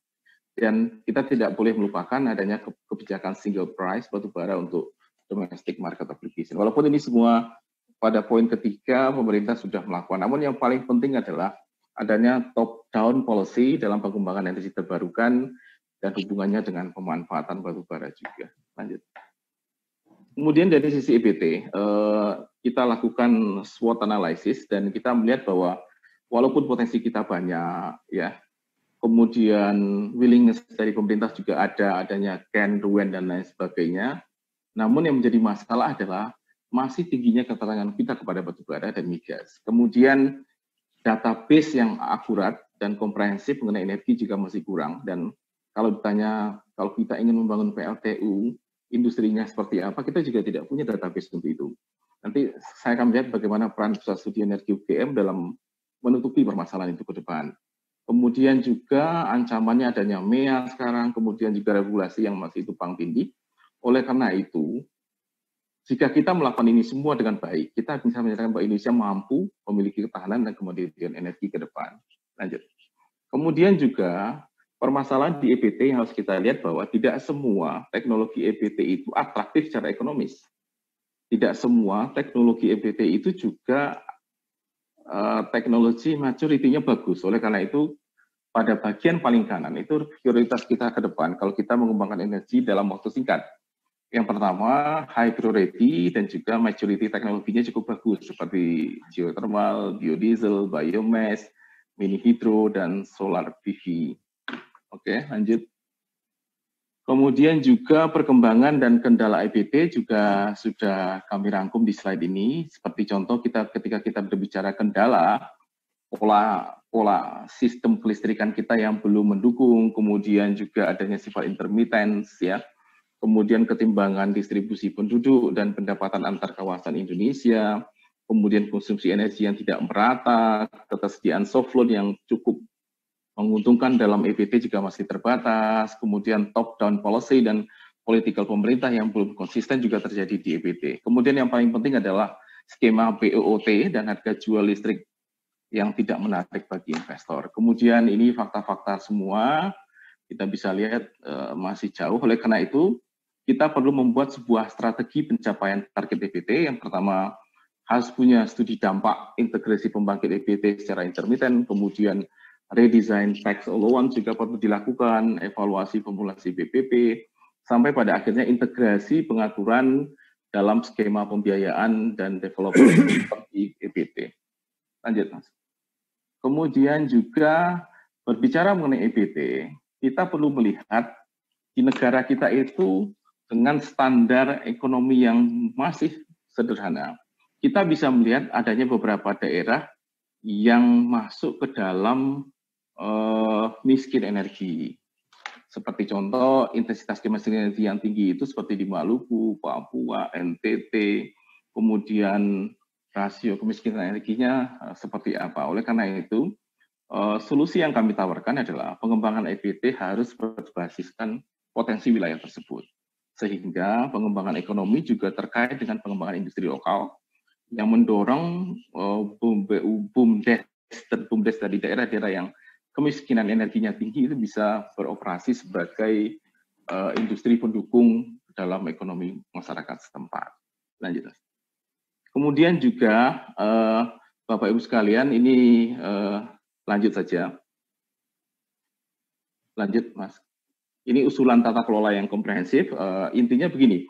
Dan kita tidak boleh melupakan adanya kebijakan single price batu bara untuk domestic market application. Walaupun ini semua pada poin ketiga pemerintah sudah melakukan. Namun yang paling penting adalah adanya top-down policy dalam pengembangan energi terbarukan dan hubungannya dengan pemanfaatan batu bara juga. Lanjut. Kemudian dari sisi EBT, kita lakukan SWOT analysis dan kita melihat bahwa walaupun potensi kita banyak, ya, kemudian willingness dari pemerintah juga adanya CAN, RUEN, dan lain sebagainya. Namun yang menjadi masalah adalah masih tingginya keterangan kita kepada batu bara dan migas. Kemudian database yang akurat dan komprehensif mengenai energi juga masih kurang. Dan kalau ditanya, kalau kita ingin membangun PLTU, industrinya seperti apa, kita juga tidak punya database untuk itu. Nanti saya akan melihat bagaimana peran Pusat Studi Energi UGM dalam menutupi permasalahan itu ke depan. Kemudian juga ancamannya adanya MEA sekarang, kemudian juga regulasi yang masih tumpang tindih. Oleh karena itu, jika kita melakukan ini semua dengan baik, kita bisa menyatakan bahwa Indonesia mampu memiliki ketahanan dan kemandirian energi ke depan. Lanjut. Kemudian juga permasalahan di EBT yang harus kita lihat bahwa tidak semua teknologi EBT itu atraktif secara ekonomis. Tidak semua teknologi EBT itu juga teknologi maturity-nya bagus. Oleh karena itu, pada bagian paling kanan itu prioritas kita ke depan kalau kita mengembangkan energi dalam waktu singkat. Yang pertama, hydro ready dan juga maturity teknologinya cukup bagus seperti geothermal, biodiesel, biomass, mini hydro, dan solar PV. Oke, lanjut. Kemudian juga perkembangan dan kendala EBT juga sudah kami rangkum di slide ini. Seperti contoh ketika kita berbicara kendala, pola sistem kelistrikan kita yang belum mendukung, kemudian juga adanya sifat intermittence, ya. Kemudian ketimbangan distribusi penduduk dan pendapatan antar kawasan Indonesia, kemudian konsumsi energi yang tidak merata, ketersediaan soft load yang cukup menguntungkan dalam EBT juga masih terbatas, kemudian top-down policy dan political pemerintah yang belum konsisten juga terjadi di EBT. Kemudian yang paling penting adalah skema BOOT dan harga jual listrik yang tidak menarik bagi investor. Kemudian ini fakta-fakta semua, kita bisa lihat masih jauh. Oleh karena itu, kita perlu membuat sebuah strategi pencapaian target EBT. Yang pertama, harus punya studi dampak integrasi pembangkit EBT secara intermiten, kemudian redesign tax allowance juga perlu dilakukan, evaluasi formulasi BPP, sampai pada akhirnya integrasi pengaturan dalam skema pembiayaan dan development seperti EBT. Lanjut, Mas. Kemudian juga berbicara mengenai EBT, kita perlu melihat di negara kita itu dengan standar ekonomi yang masih sederhana. Kita bisa melihat adanya beberapa daerah yang masuk ke dalam miskin energi. Seperti contoh, intensitas kemiskinan energi yang tinggi itu seperti di Maluku, Papua, NTT, kemudian rasio kemiskinan energinya seperti apa. Oleh karena itu, solusi yang kami tawarkan adalah pengembangan EBT harus berbasiskan potensi wilayah tersebut. Sehingga pengembangan ekonomi juga terkait dengan pengembangan industri lokal yang mendorong BUMDes dari daerah-daerah yang kemiskinan energinya tinggi itu bisa beroperasi sebagai industri pendukung dalam ekonomi masyarakat setempat. Lanjut. Kemudian juga Bapak Ibu sekalian, ini lanjut saja. Lanjut, Mas. Ini usulan tata kelola yang komprehensif. Intinya begini,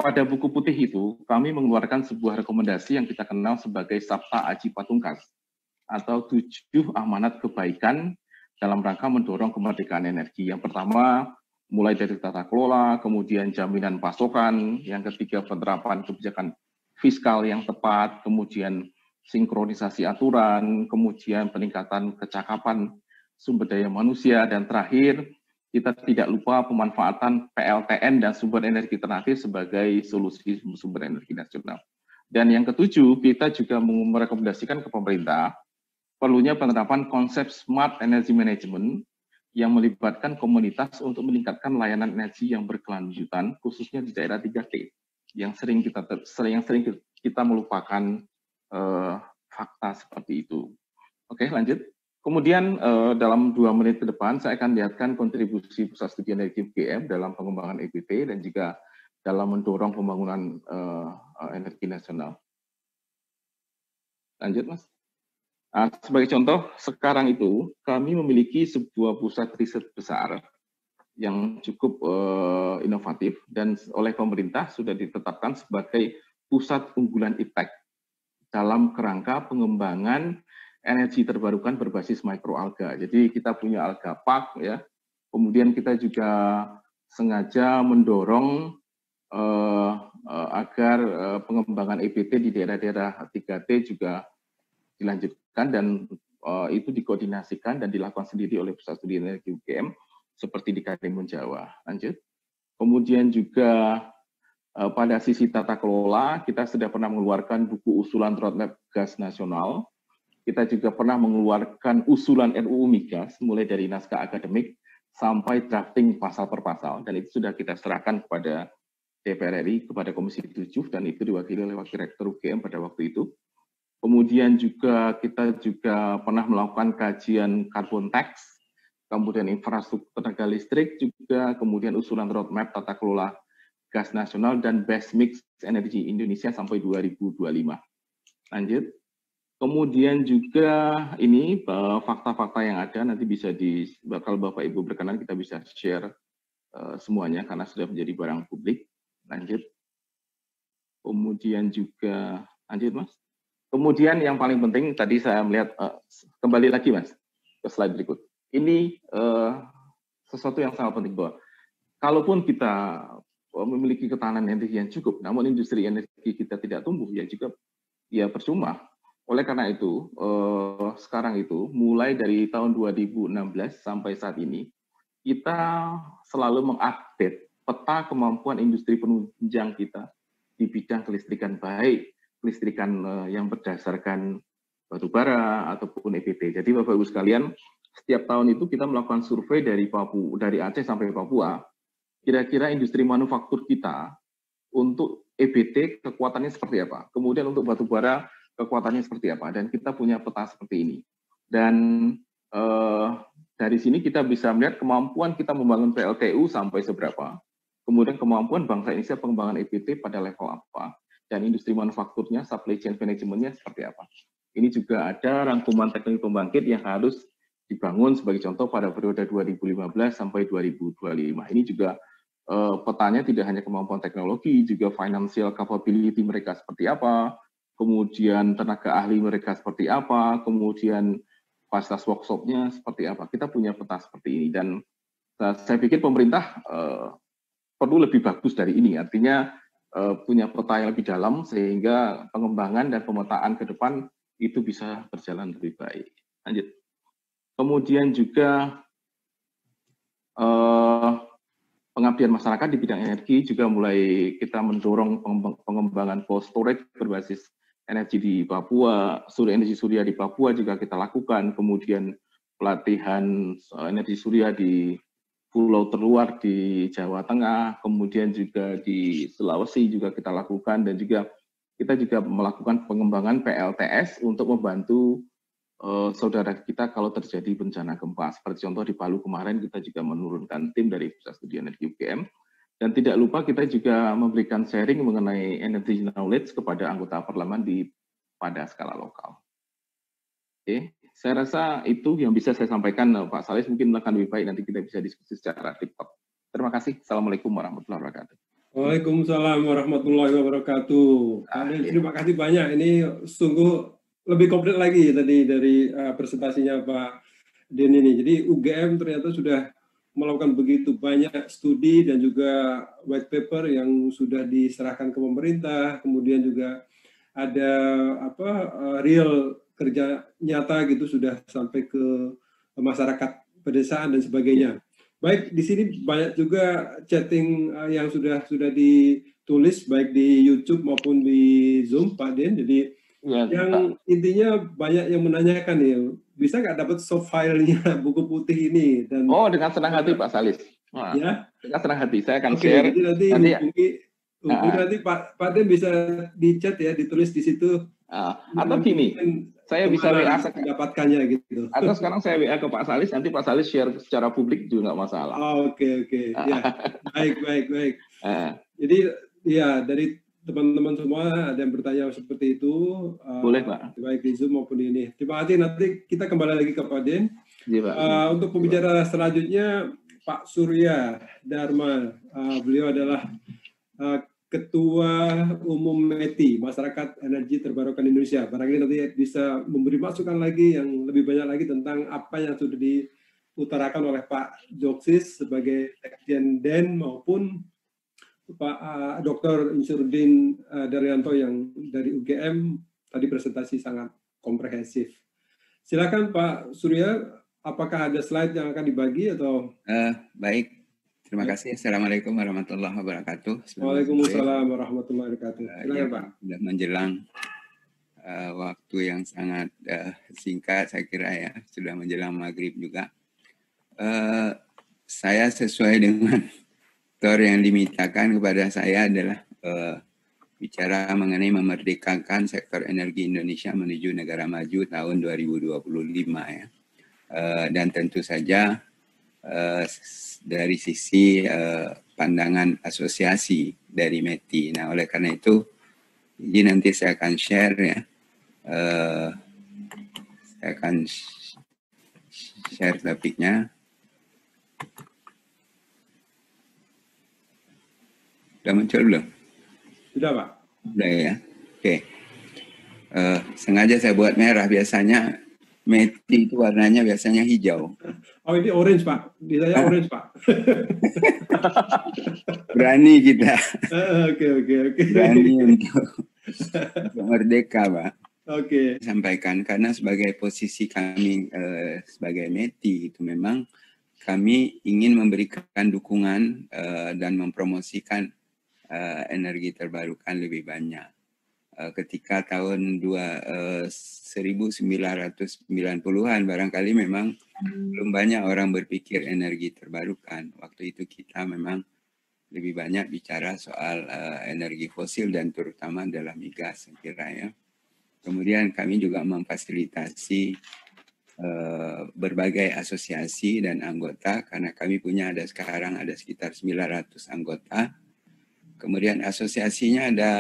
pada buku putih itu kami mengeluarkan sebuah rekomendasi yang kita kenal sebagai Sabta Aji Patungkas atau 7 amanat kebaikan dalam rangka mendorong kemerdekaan energi. Yang pertama, mulai dari tata kelola, kemudian jaminan pasokan, yang ketiga penerapan kebijakan fiskal yang tepat, kemudian sinkronisasi aturan, kemudian peningkatan kecakapan sumber daya manusia, dan terakhir kita tidak lupa pemanfaatan PLTN dan sumber energi alternatif sebagai solusi sumber energi nasional. Dan yang ketujuh, kita juga merekomendasikan ke pemerintah perlunya penerapan konsep Smart Energy Management yang melibatkan komunitas untuk meningkatkan layanan energi yang berkelanjutan, khususnya di daerah 3T, yang sering kita melupakan fakta seperti itu. Oke, lanjut. Kemudian dalam 2 menit ke depan saya akan lihatkan kontribusi Pusat Studi Energi UGM dalam pengembangan EBT dan juga dalam mendorong pembangunan energi nasional. Lanjut, Mas. Nah, sebagai contoh, sekarang itu kami memiliki sebuah pusat riset besar yang cukup inovatif dan oleh pemerintah sudah ditetapkan sebagai pusat unggulan IPTEK dalam kerangka pengembangan energi terbarukan berbasis mikroalga. Jadi kita punya alga park ya. Kemudian kita juga sengaja mendorong agar pengembangan EBT di daerah-daerah 3T juga dilanjutkan dan itu dikoordinasikan dan dilakukan sendiri oleh Pusat Studi Energi UGM seperti di Karimun Jawa. Lanjut. Kemudian juga pada sisi tata kelola kita sudah pernah mengeluarkan buku usulan roadmap gas nasional. Kita juga pernah mengeluarkan usulan RUU Migas, mulai dari naskah akademik sampai drafting pasal per pasal, dan itu sudah kita serahkan kepada DPR RI, kepada Komisi 7, dan itu diwakili oleh Wakil Rektor UGM pada waktu itu. Kemudian juga kita juga pernah melakukan kajian carbon tax, kemudian infrastruktur tenaga listrik juga, kemudian usulan roadmap tata kelola gas nasional, dan best mix energi Indonesia sampai 2025. Lanjut. Kemudian juga ini fakta-fakta yang ada nanti bisa kalau Bapak Ibu berkenan kita bisa share semuanya karena sudah menjadi barang publik. Lanjut. Kemudian juga lanjut, Mas. Kemudian yang paling penting tadi saya melihat kembali lagi, Mas, ke slide berikut. Ini sesuatu yang sangat penting bahwa kalaupun kita memiliki ketahanan energi yang cukup, namun industri energi kita tidak tumbuh ya juga ya percuma. Oleh karena itu, sekarang itu mulai dari tahun 2016 sampai saat ini, kita selalu mengupdate peta kemampuan industri penunjang kita di bidang kelistrikan, baik kelistrikan yang berdasarkan batu bara ataupun EBT. Jadi Bapak Ibu sekalian, setiap tahun itu kita melakukan survei dari Aceh sampai Papua, kira-kira industri manufaktur kita untuk EBT kekuatannya seperti apa, kemudian untuk batu bara kekuatannya seperti apa, dan kita punya peta seperti ini. Dan dari sini kita bisa melihat kemampuan kita membangun PLTU sampai seberapa, kemudian kemampuan bangsa Indonesia pengembangan EBT pada level apa, dan industri manufakturnya, supply chain manajemennya seperti apa. Ini juga ada rangkuman teknologi pembangkit yang harus dibangun sebagai contoh pada periode 2015 sampai 2025. Ini juga petanya tidak hanya kemampuan teknologi, juga financial capability mereka seperti apa, kemudian tenaga ahli mereka seperti apa, kemudian fasilitas workshopnya seperti apa. Kita punya peta seperti ini, dan saya pikir pemerintah perlu lebih bagus dari ini, artinya punya peta yang lebih dalam sehingga pengembangan dan pemetaan ke depan itu bisa berjalan lebih baik. Lanjut. Kemudian juga pengabdian masyarakat di bidang energi juga mulai kita mendorong pengembangan cold storage berbasis energi di Papua, energi surya di Papua juga kita lakukan, kemudian pelatihan energi surya di pulau terluar di Jawa Tengah, kemudian juga di Sulawesi juga kita lakukan, dan juga kita juga melakukan pengembangan PLTS untuk membantu saudara kita kalau terjadi bencana gempa. Seperti contoh di Palu kemarin kita juga menurunkan tim dari Pusat Studi Energi UGM. Dan tidak lupa kita juga memberikan sharing mengenai energy knowledge kepada anggota parlemen pada skala lokal. Oke, Saya rasa itu yang bisa saya sampaikan, Pak Salis. Mungkin akan lebih baik nanti kita bisa diskusi secara TikTok. Terima kasih. Assalamualaikum warahmatullahi wabarakatuh. Waalaikumsalam warahmatullahi wabarakatuh. Pak Den, terima kasih banyak. Ini sungguh lebih komplit lagi tadi dari presentasinya Pak Den ini. Jadi UGM ternyata sudah melakukan begitu banyak studi dan juga white paper yang sudah diserahkan ke pemerintah, kemudian juga ada real kerja nyata gitu sudah sampai ke masyarakat pedesaan dan sebagainya. Baik, di sini banyak juga chatting yang sudah ditulis baik di YouTube maupun di Zoom, Pak Den. Jadi ya, yang Pak, intinya banyak yang menanyakan ya, bisa nggak dapat soft file-nya buku putih ini? Dan dengan senang hati Pak Salis. Ya, dengan senang hati saya akan share. Jadi nanti hubungi nanti Pak Den bisa di chat ya, ditulis di situ. Atau gini, saya bisa WA mendapatkannya gitu. Atau sekarang saya WA ke Pak Salis, nanti Pak Salis share secara publik juga nggak masalah. Oke. Ya, baik. Jadi ya dari teman-teman semua ada yang bertanya seperti itu. Boleh Pak. Baik di Zoom maupun ini. Terima kasih. Nanti kita kembali lagi ke Pak Den. Ya, Pak. Untuk pembicara selanjutnya Pak Surya Dharma. Beliau adalah Ketua Umum METI, Masyarakat Energi Terbarukan Indonesia. Barangkali nanti bisa memberi masukan lagi yang lebih banyak lagi tentang apa yang sudah diutarakan oleh Pak Joksis sebagai Sekjen DEN maupun Pak Dr. Insyurdin Daryanto yang dari UGM tadi presentasi sangat komprehensif. Silakan Pak Surya, apakah ada slide yang akan dibagi atau? Baik. Terima kasih. Assalamualaikum warahmatullahi wabarakatuh. Waalaikumsalam warahmatullahi wabarakatuh. Ya, Pak. Sudah menjelang waktu yang sangat singkat, saya kira ya. Sudah menjelang maghrib juga. Saya sesuai dengan tor yang dimintakan kepada saya adalah bicara mengenai memerdekakan sektor energi Indonesia menuju negara maju tahun 2025 ya. Dan tentu saja dari sisi pandangan asosiasi dari METI. Nah, oleh karena itu, jadi nanti saya akan share ya. Saya akan share topiknya. Sudah muncul belum? Sudah, Pak. Sudah ya. Oke. Sengaja saya buat merah. Biasanya METI itu warnanya biasanya hijau. Oh, ini orange, Pak. Di saya orange, Pak. Berani kita. Oke. Berani untuk merdeka, Pak. Oke. Sampaikan, karena sebagai posisi kami sebagai METI, itu memang kami ingin memberikan dukungan dan mempromosikan energi terbarukan lebih banyak. Ketika tahun 1990-an barangkali memang belum banyak orang berpikir energi terbarukan. Waktu itu kita memang lebih banyak bicara soal energi fosil dan terutama adalah migas, saya kira ya. Kemudian kami juga memfasilitasi berbagai asosiasi dan anggota karena kami punya sekarang ada sekitar 900 anggota. Kemudian asosiasinya ada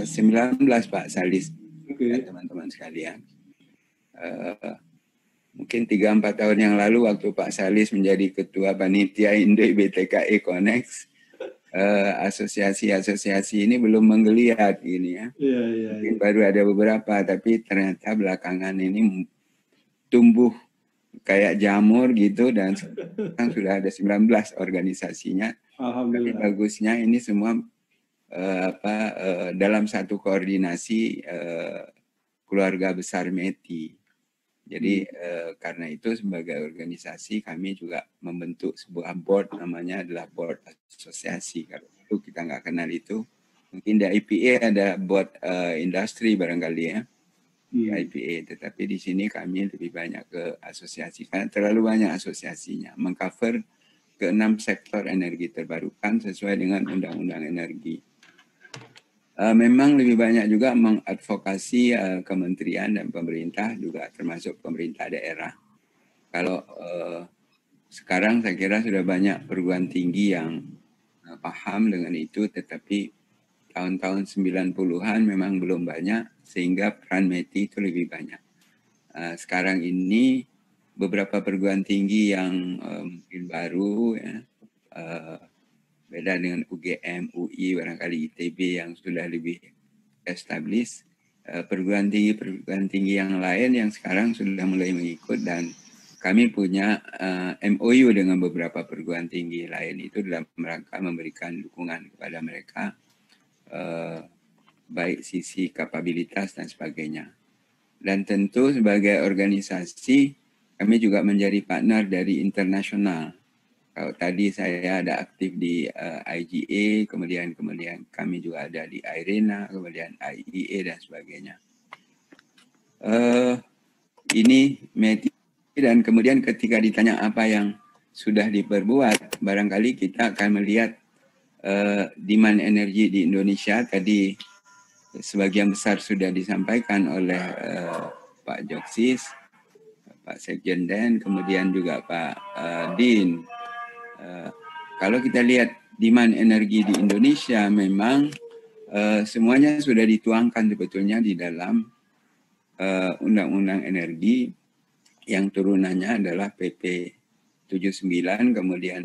19 Pak Salis, teman-teman sekalian. Mungkin 3-4 tahun yang lalu waktu Pak Salis menjadi Ketua Panitia Indo BTKE Connect, asosiasi-asosiasi ini belum menggeliat gini ya. Mungkin baru ada beberapa, tapi ternyata belakangan ini tumbuh kayak jamur gitu dan sekarang sudah ada 19 organisasinya. Tapi bagusnya ini semua dalam satu koordinasi keluarga besar METI. Jadi karena itu sebagai organisasi kami juga membentuk sebuah board, namanya adalah board asosiasi. Kalau itu kita nggak kenal itu, mungkin di IPA ada board industri barangkali ya. Di IPA, tetapi di sini kami lebih banyak ke asosiasi karena terlalu banyak asosiasinya, mengcover ke 6 sektor energi terbarukan sesuai dengan Undang-Undang Energi. Memang lebih banyak juga mengadvokasi kementerian dan pemerintah juga termasuk pemerintah daerah. Kalau sekarang saya kira sudah banyak perguruan tinggi yang paham dengan itu, tetapi tahun-tahun 90-an memang belum banyak, sehingga peran METI itu lebih banyak. Sekarang ini beberapa perguruan tinggi yang mungkin baru, ya, beda dengan UGM, UI, barangkali ITB yang sudah lebih established, perguruan tinggi yang lain yang sekarang sudah mulai mengikut, dan kami punya MOU dengan beberapa perguruan tinggi lain itu dalam rangka memberikan dukungan kepada mereka, baik sisi kapabilitas dan sebagainya. Dan tentu sebagai organisasi kami juga menjadi partner dari internasional. Kalau tadi saya ada aktif di IGA, kemudian kami juga ada di IRENA, kemudian IEA dan sebagainya. Ini METI, dan kemudian ketika ditanya apa yang sudah diperbuat, barangkali kita akan melihat demand energi di Indonesia. Tadi sebagian besar sudah disampaikan oleh Pak Joksis, Pak Sekjen Den, kemudian juga Pak Din. Kalau kita lihat demand energi di Indonesia, memang semuanya sudah dituangkan sebetulnya di dalam Undang-Undang Energi yang turunannya adalah PP 79, kemudian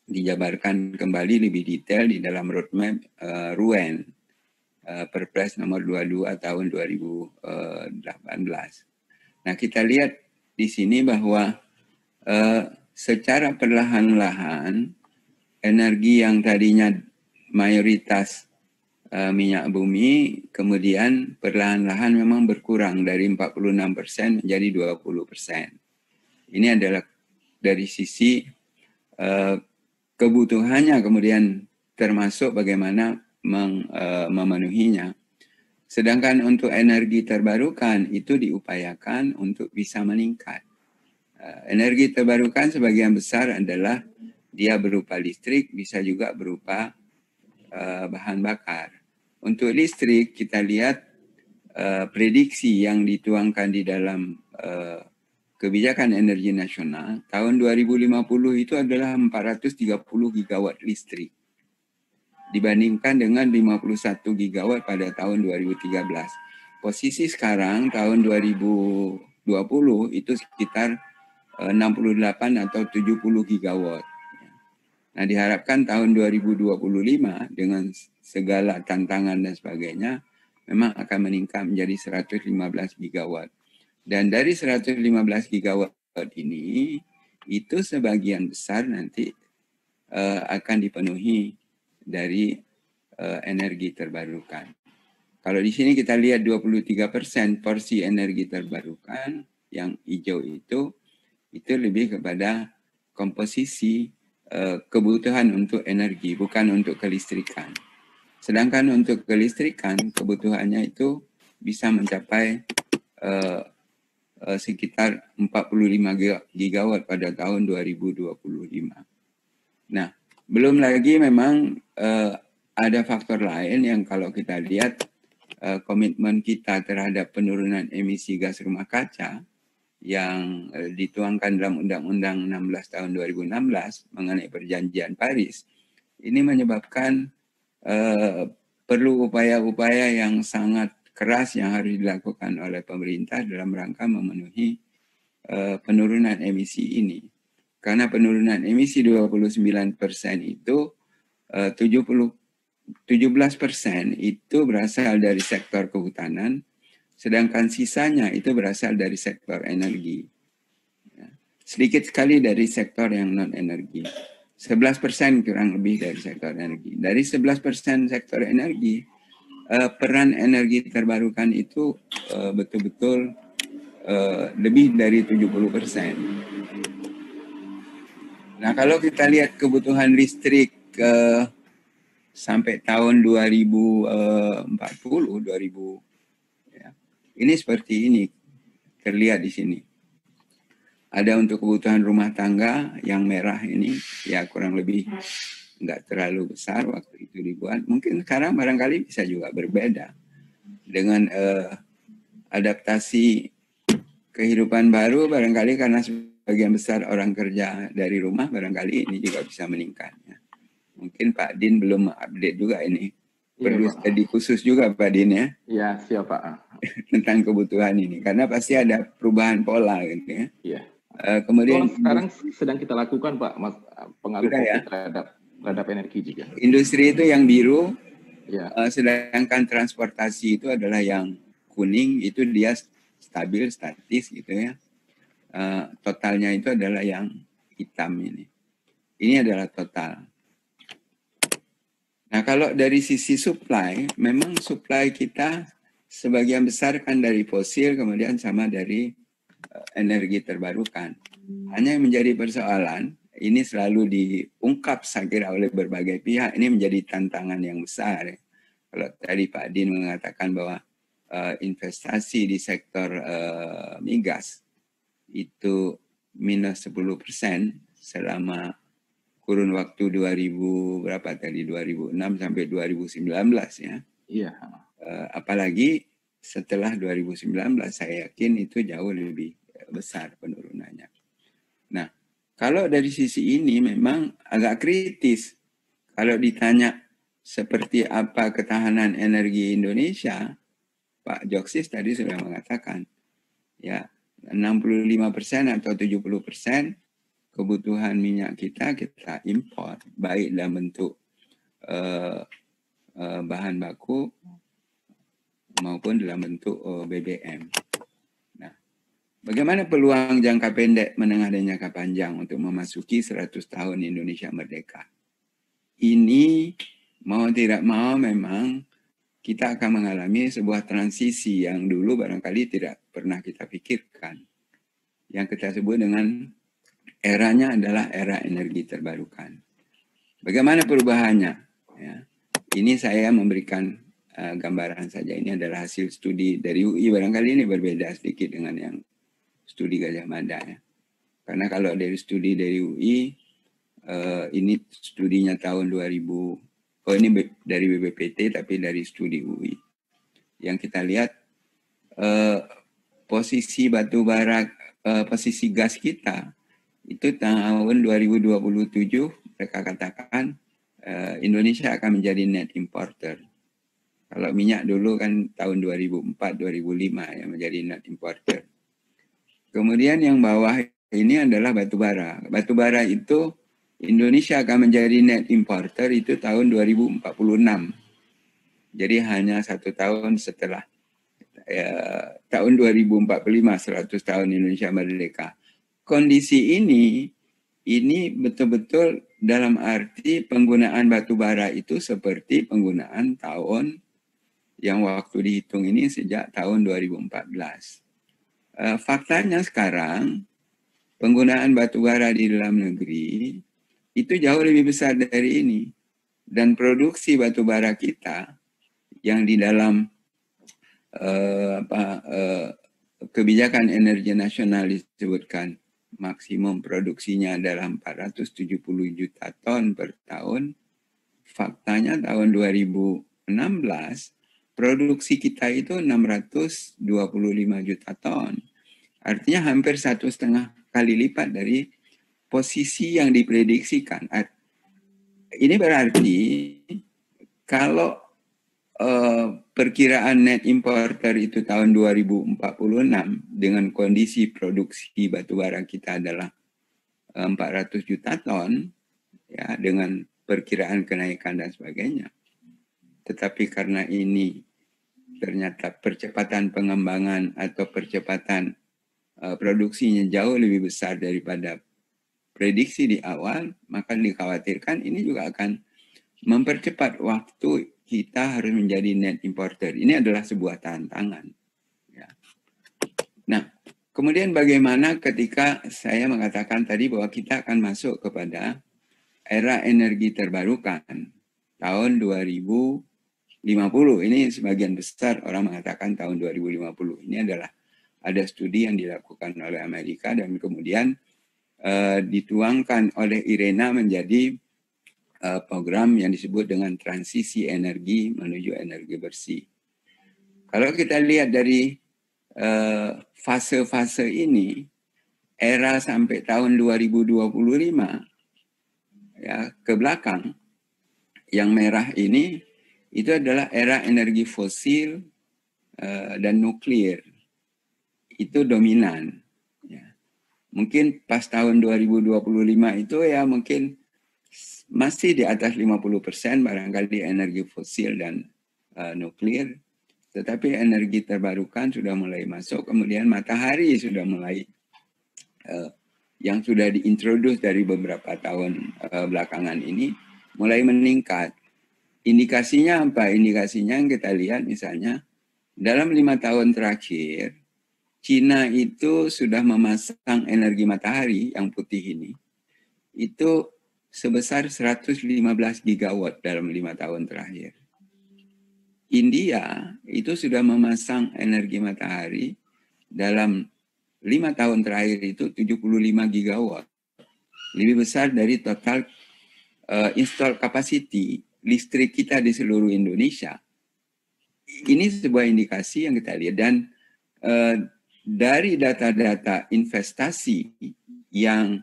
dijabarkan kembali lebih detail di dalam roadmap RUEN, Perpres nomor 22 tahun 2018. Nah, kita lihat di sini bahwa secara perlahan-lahan energi yang tadinya mayoritas minyak bumi kemudian perlahan-lahan memang berkurang dari 46% menjadi 20%. Ini adalah dari sisi kebutuhannya, kemudian termasuk bagaimana memenuhinya. Sedangkan untuk energi terbarukan itu diupayakan untuk bisa meningkat. Energi terbarukan sebagian besar adalah dia berupa listrik, bisa juga berupa bahan bakar. Untuk listrik kita lihat prediksi yang dituangkan di dalam kebijakan energi nasional tahun 2050 itu adalah 430 gigawatt listrik dibandingkan dengan 51 gigawatt pada tahun 2013. Posisi sekarang tahun 2020 itu sekitar 68 atau 70 gigawatt. Nah, diharapkan tahun 2025 dengan segala tantangan dan sebagainya memang akan meningkat menjadi 115 gigawatt. Dan dari 115 gigawatt ini itu sebagian besar nanti akan dipenuhi dari energi terbarukan. Kalau di sini kita lihat 23% porsi energi terbarukan yang hijau itu lebih kepada komposisi kebutuhan untuk energi, bukan untuk kelistrikan. Sedangkan untuk kelistrikan kebutuhannya itu bisa mencapai sekitar 45 gigawatt pada tahun 2025. Nah, belum lagi memang ada faktor lain yang kalau kita lihat komitmen kita terhadap penurunan emisi gas rumah kaca yang dituangkan dalam Undang-Undang 16 tahun 2016 mengenai Perjanjian Paris, ini menyebabkan perlu upaya-upaya yang sangat keras yang harus dilakukan oleh pemerintah dalam rangka memenuhi penurunan emisi ini. Karena penurunan emisi 29% itu 17% itu berasal dari sektor kehutanan, sedangkan sisanya itu berasal dari sektor energi. Sedikit sekali dari sektor yang non-energi. 11% kurang lebih dari sektor energi. Dari 11% sektor energi, peran energi terbarukan itu betul-betul lebih dari 70%. Nah, kalau kita lihat kebutuhan listrik sampai tahun 2040, ya, ini seperti ini, terlihat di sini. Ada untuk kebutuhan rumah tangga yang merah ini, ya kurang lebih nggak terlalu besar waktu itu dibuat. Mungkin sekarang barangkali bisa juga berbeda. Dengan adaptasi kehidupan baru, barangkali karena sebagian besar orang kerja dari rumah, barangkali ini juga bisa meningkat. Ya. Mungkin Pak Din belum update juga ini. Perlu studi khusus juga Pak Din ya. Iya, siap Pak. tentang kebutuhan ini, karena pasti ada perubahan pola gitu ya. Iya. Kemudian sekarang sedang kita lakukan Pak, pengaruh sudah, COVID ya, terhadap energi juga. industri itu yang biru, Ya. sedangkan transportasi itu adalah yang kuning, itu dia stabil, statis gitu ya. Totalnya itu adalah yang hitam ini. Ini adalah total. Nah, kalau dari sisi supply, memang supply kita sebagian besar kan dari fosil, kemudian sama dari energi terbarukan. Hanya yang menjadi persoalan, ini selalu diungkap saya kira oleh berbagai pihak, ini menjadi tantangan yang besar. Kalau tadi Pak Din mengatakan bahwa investasi di sektor migas itu minus 10% selama kurun waktu 2000 berapa tadi 2006 sampai 2019 ya. Iya. Apalagi setelah 2019 saya yakin itu jauh lebih besar penurunannya. Nah, kalau dari sisi ini memang agak kritis. Kalau ditanya seperti apa ketahanan energi Indonesia, Pak Joksis tadi sudah mengatakan ya 65% atau 70% kebutuhan minyak kita impor, baik dalam bentuk bahan baku maupun dalam bentuk BBM. Nah, bagaimana peluang jangka pendek, menengah dan jangka panjang untuk memasuki 100 tahun Indonesia merdeka? Ini mau tidak mau memang kita akan mengalami sebuah transisi yang dulu barangkali tidak pernah kita pikirkan. Yang kita sebut dengan eranya adalah era energi terbarukan. Bagaimana perubahannya? Ya. Ini saya memberikan gambaran saja. Ini adalah hasil studi dari UI. Barangkali ini berbeda sedikit dengan yang studi Gajah Mada. Ya. Karena kalau dari studi dari UI, ini studinya tahun 2000. Oh ini dari BPPT tapi dari studi UI. Yang kita lihat posisi batu bara, posisi gas kita itu tahun 2027 mereka katakan Indonesia akan menjadi net importer. Kalau minyak dulu kan tahun 2004-2005 ya menjadi net importer. Kemudian yang bawah ini adalah batu bara. Batu bara itu Indonesia akan menjadi net importer itu tahun 2046. Jadi hanya 1 tahun setelah tahun 2045 100 tahun Indonesia merdeka. Kondisi ini betul-betul dalam arti penggunaan batu bara itu seperti penggunaan tahun yang waktu dihitung ini sejak tahun 2014. Faktanya sekarang penggunaan batu bara di dalam negeri itu jauh lebih besar dari ini. Dan produksi batu bara kita yang di dalam kebijakan energi nasional disebutkan maksimum produksinya adalah 470 juta ton per tahun. Faktanya tahun 2016 produksi kita itu 625 juta ton. Artinya hampir 1,5 kali lipat dari posisi yang diprediksikan. Ini berarti kalau perkiraan net importer itu tahun 2046 dengan kondisi produksi batubara kita adalah 400 juta ton ya dengan perkiraan kenaikan dan sebagainya. Tetapi karena ini ternyata percepatan pengembangan atau percepatan produksinya jauh lebih besar daripada prediksi di awal, maka dikhawatirkan ini juga akan mempercepat waktu kita harus menjadi net importer. Ini adalah sebuah tantangan. Ya. Nah, kemudian bagaimana ketika saya mengatakan tadi bahwa kita akan masuk kepada era energi terbarukan tahun 2050. Ini sebagian besar orang mengatakan tahun 2050. Ini adalah ada studi yang dilakukan oleh Amerika dan kemudian dituangkan oleh IRENA menjadi program yang disebut dengan transisi energi menuju energi bersih. Kalau kita lihat dari fase-fase ini, era sampai tahun 2025 ya ke belakang, yang merah ini itu adalah era energi fosil dan nuklir itu dominan. Ya. Mungkin pas tahun 2025 itu ya mungkin masih di atas 50% barangkali energi fosil dan nuklir. Tetapi energi terbarukan sudah mulai masuk, kemudian matahari sudah mulai yang sudah diintroduce dari beberapa tahun belakangan ini mulai meningkat. Indikasinya apa? Indikasinya yang kita lihat misalnya dalam 5 tahun terakhir, Cina itu sudah memasang energi matahari yang putih ini, itu sebesar 115 gigawatt dalam 5 tahun terakhir. India itu sudah memasang energi matahari dalam 5 tahun terakhir itu 75 gigawatt. Lebih besar dari total install capacity listrik kita di seluruh Indonesia. Ini sebuah indikasi yang kita lihat. Dan dari data-data investasi yang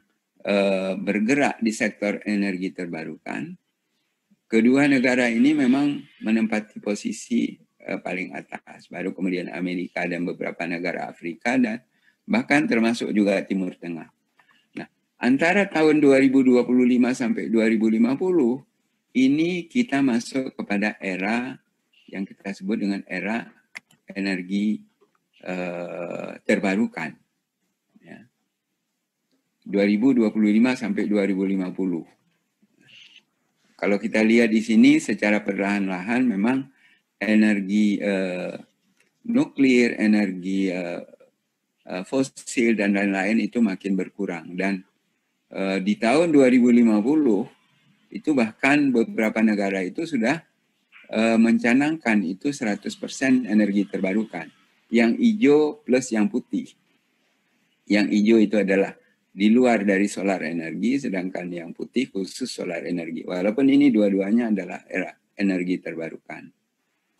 bergerak di sektor energi terbarukan, kedua negara ini memang menempati posisi paling atas. Baru kemudian Amerika dan beberapa negara Afrika dan bahkan termasuk juga Timur Tengah. Nah, antara tahun 2025 sampai 2050, ini kita masuk kepada era yang kita sebut dengan era energi terbarukan. Ya. 2025 sampai 2050. Kalau kita lihat di sini secara perlahan-lahan memang energi nuklir, energi fosil dan lain-lain itu makin berkurang. Dan di tahun 2050 itu bahkan beberapa negara itu sudah mencanangkan itu 100% energi terbarukan. Yang hijau plus yang putih. Yang hijau itu adalah di luar dari solar energi, sedangkan yang putih khusus solar energi. Walaupun ini dua-duanya adalah era energi terbarukan.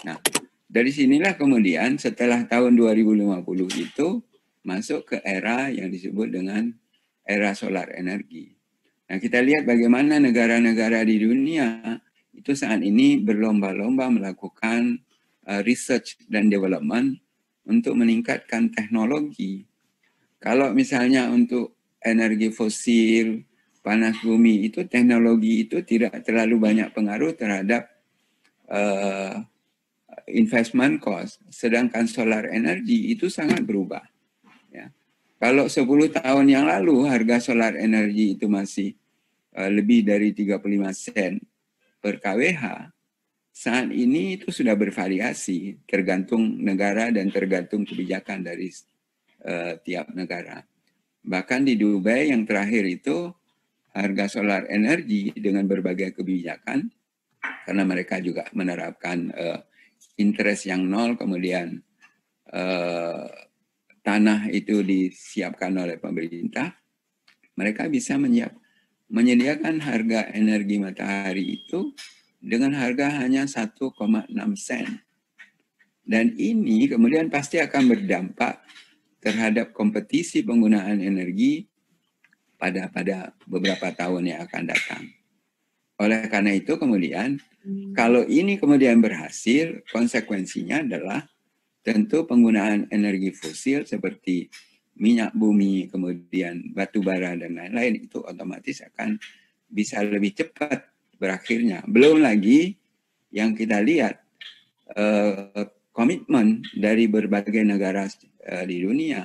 Nah, dari sinilah kemudian setelah tahun 2050 itu masuk ke era yang disebut dengan era solar energi. Nah, kita lihat bagaimana negara-negara di dunia itu saat ini berlomba-lomba melakukan research dan development untuk meningkatkan teknologi. Kalau misalnya untuk energi fosil, panas bumi itu teknologi itu tidak terlalu banyak pengaruh terhadap investment cost. Sedangkan solar energy itu sangat berubah. Ya. Kalau 10 tahun yang lalu harga solar energy itu masih lebih dari 35 sen per kWh, saat ini itu sudah bervariasi tergantung negara dan tergantung kebijakan dari tiap negara. Bahkan di Dubai yang terakhir itu harga solar energi dengan berbagai kebijakan, karena mereka juga menerapkan interest yang nol, kemudian tanah itu disiapkan oleh pemerintah, mereka bisa menyediakan harga energi matahari itu dengan harga hanya 1,6 sen. Dan ini kemudian pasti akan berdampak terhadap kompetisi penggunaan energi pada beberapa tahun yang akan datang. Oleh karena itu kemudian, kalau ini kemudian berhasil, konsekuensinya adalah tentu penggunaan energi fosil seperti minyak bumi, kemudian batu bara dan lain-lain itu otomatis akan bisa lebih cepat berakhirnya. Belum lagi yang kita lihat komitmen dari berbagai negara di dunia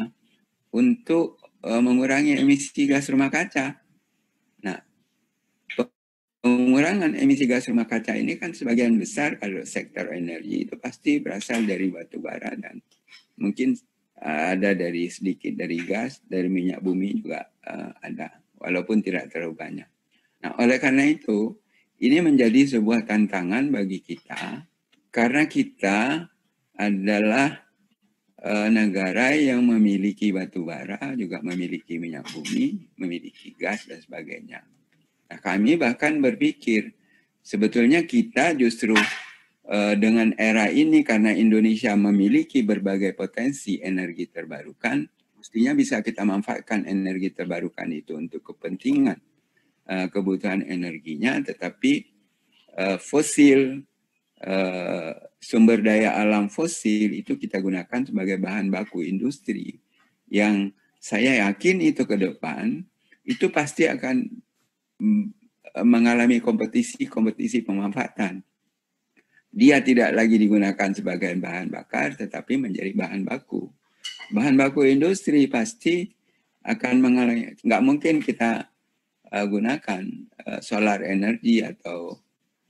untuk mengurangi emisi gas rumah kaca. Nah, pengurangan emisi gas rumah kaca ini kan sebagian besar kalau sektor energi itu pasti berasal dari batu bara dan mungkin ada dari sedikit dari gas, dari minyak bumi juga ada, walaupun tidak terlalu banyak. Nah, oleh karena itu, ini menjadi sebuah tantangan bagi kita, karena kita adalah negara yang memiliki batu bara, juga memiliki minyak bumi, memiliki gas dan sebagainya. Nah, kami bahkan berpikir, sebetulnya kita justru dengan era ini, karena Indonesia memiliki berbagai potensi energi terbarukan, mestinya bisa kita manfaatkan energi terbarukan itu untuk kepentingan kebutuhan energinya, tetapi fosil sumber daya alam fosil itu kita gunakan sebagai bahan baku industri, yang saya yakin itu ke depan itu pasti akan mengalami kompetisi pemanfaatan. Dia tidak lagi digunakan sebagai bahan bakar, tetapi menjadi bahan baku. Bahan baku industri pasti akan mengalami, nggak mungkin kita gunakan solar energi atau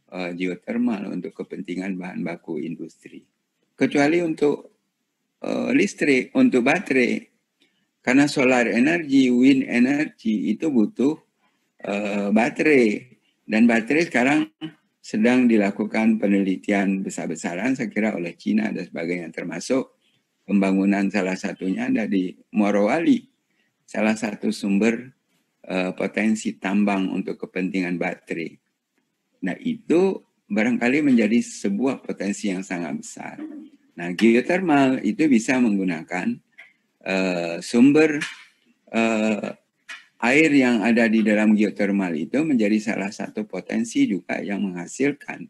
geothermal untuk kepentingan bahan baku industri. Kecuali untuk listrik, untuk baterai. Karena solar energi, wind energy itu butuh baterai. Dan baterai sekarang sedang dilakukan penelitian besar-besaran, saya kira oleh Cina dan sebagainya, termasuk pembangunan salah satunya ada di Morowali, salah satu sumber potensi tambang untuk kepentingan baterai. Nah, itu barangkali menjadi sebuah potensi yang sangat besar. Nah, geothermal itu bisa menggunakan sumber air yang ada di dalam geothermal itu menjadi salah satu potensi juga yang menghasilkan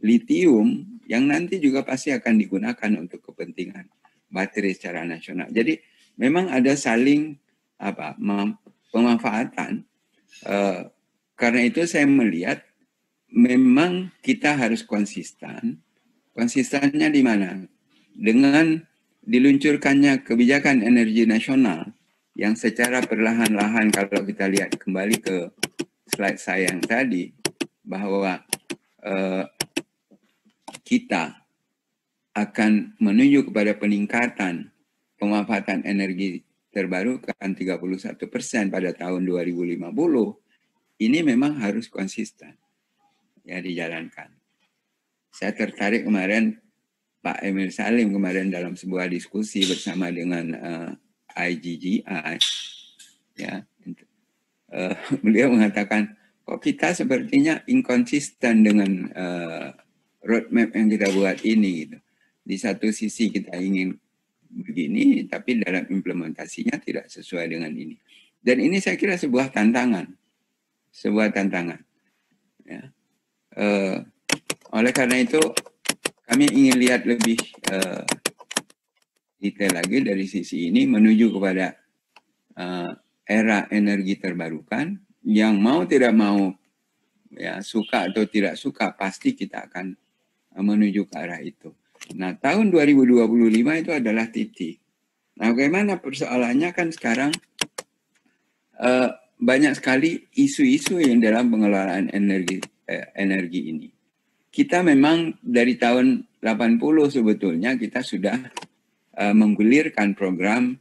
litium yang nanti juga pasti akan digunakan untuk kepentingan baterai secara nasional. Jadi memang ada saling pemanfaatan. Karena itu saya melihat memang kita harus konsisten. Konsistennya di mana? Dengan diluncurkannya kebijakan energi nasional yang secara perlahan-lahan, kalau kita lihat kembali ke slide saya yang tadi, bahwa kita akan menuju kepada peningkatan pemanfaatan energi terbarukan 31% pada tahun 2050, ini memang harus konsisten ya dijalankan. Saya tertarik kemarin Pak Emil Salim kemarin dalam sebuah diskusi bersama dengan IGGI, ya, beliau mengatakan kok kita sepertinya inkonsisten dengan roadmap yang kita buat ini gitu. Di satu sisi kita ingin begini, tapi dalam implementasinya tidak sesuai dengan ini. Dan ini saya kira sebuah tantangan, Ya. Oleh karena itu kami ingin lihat lebih detail lagi dari sisi ini menuju kepada era energi terbarukan yang mau tidak mau, ya suka atau tidak suka, pasti kita akan menuju ke arah itu. Nah, tahun 2025 itu adalah titik. Nah, bagaimana persoalannya kan sekarang banyak sekali isu-isu yang dalam pengelolaan energi ini. Kita memang dari tahun 80 sebetulnya kita sudah menggulirkan program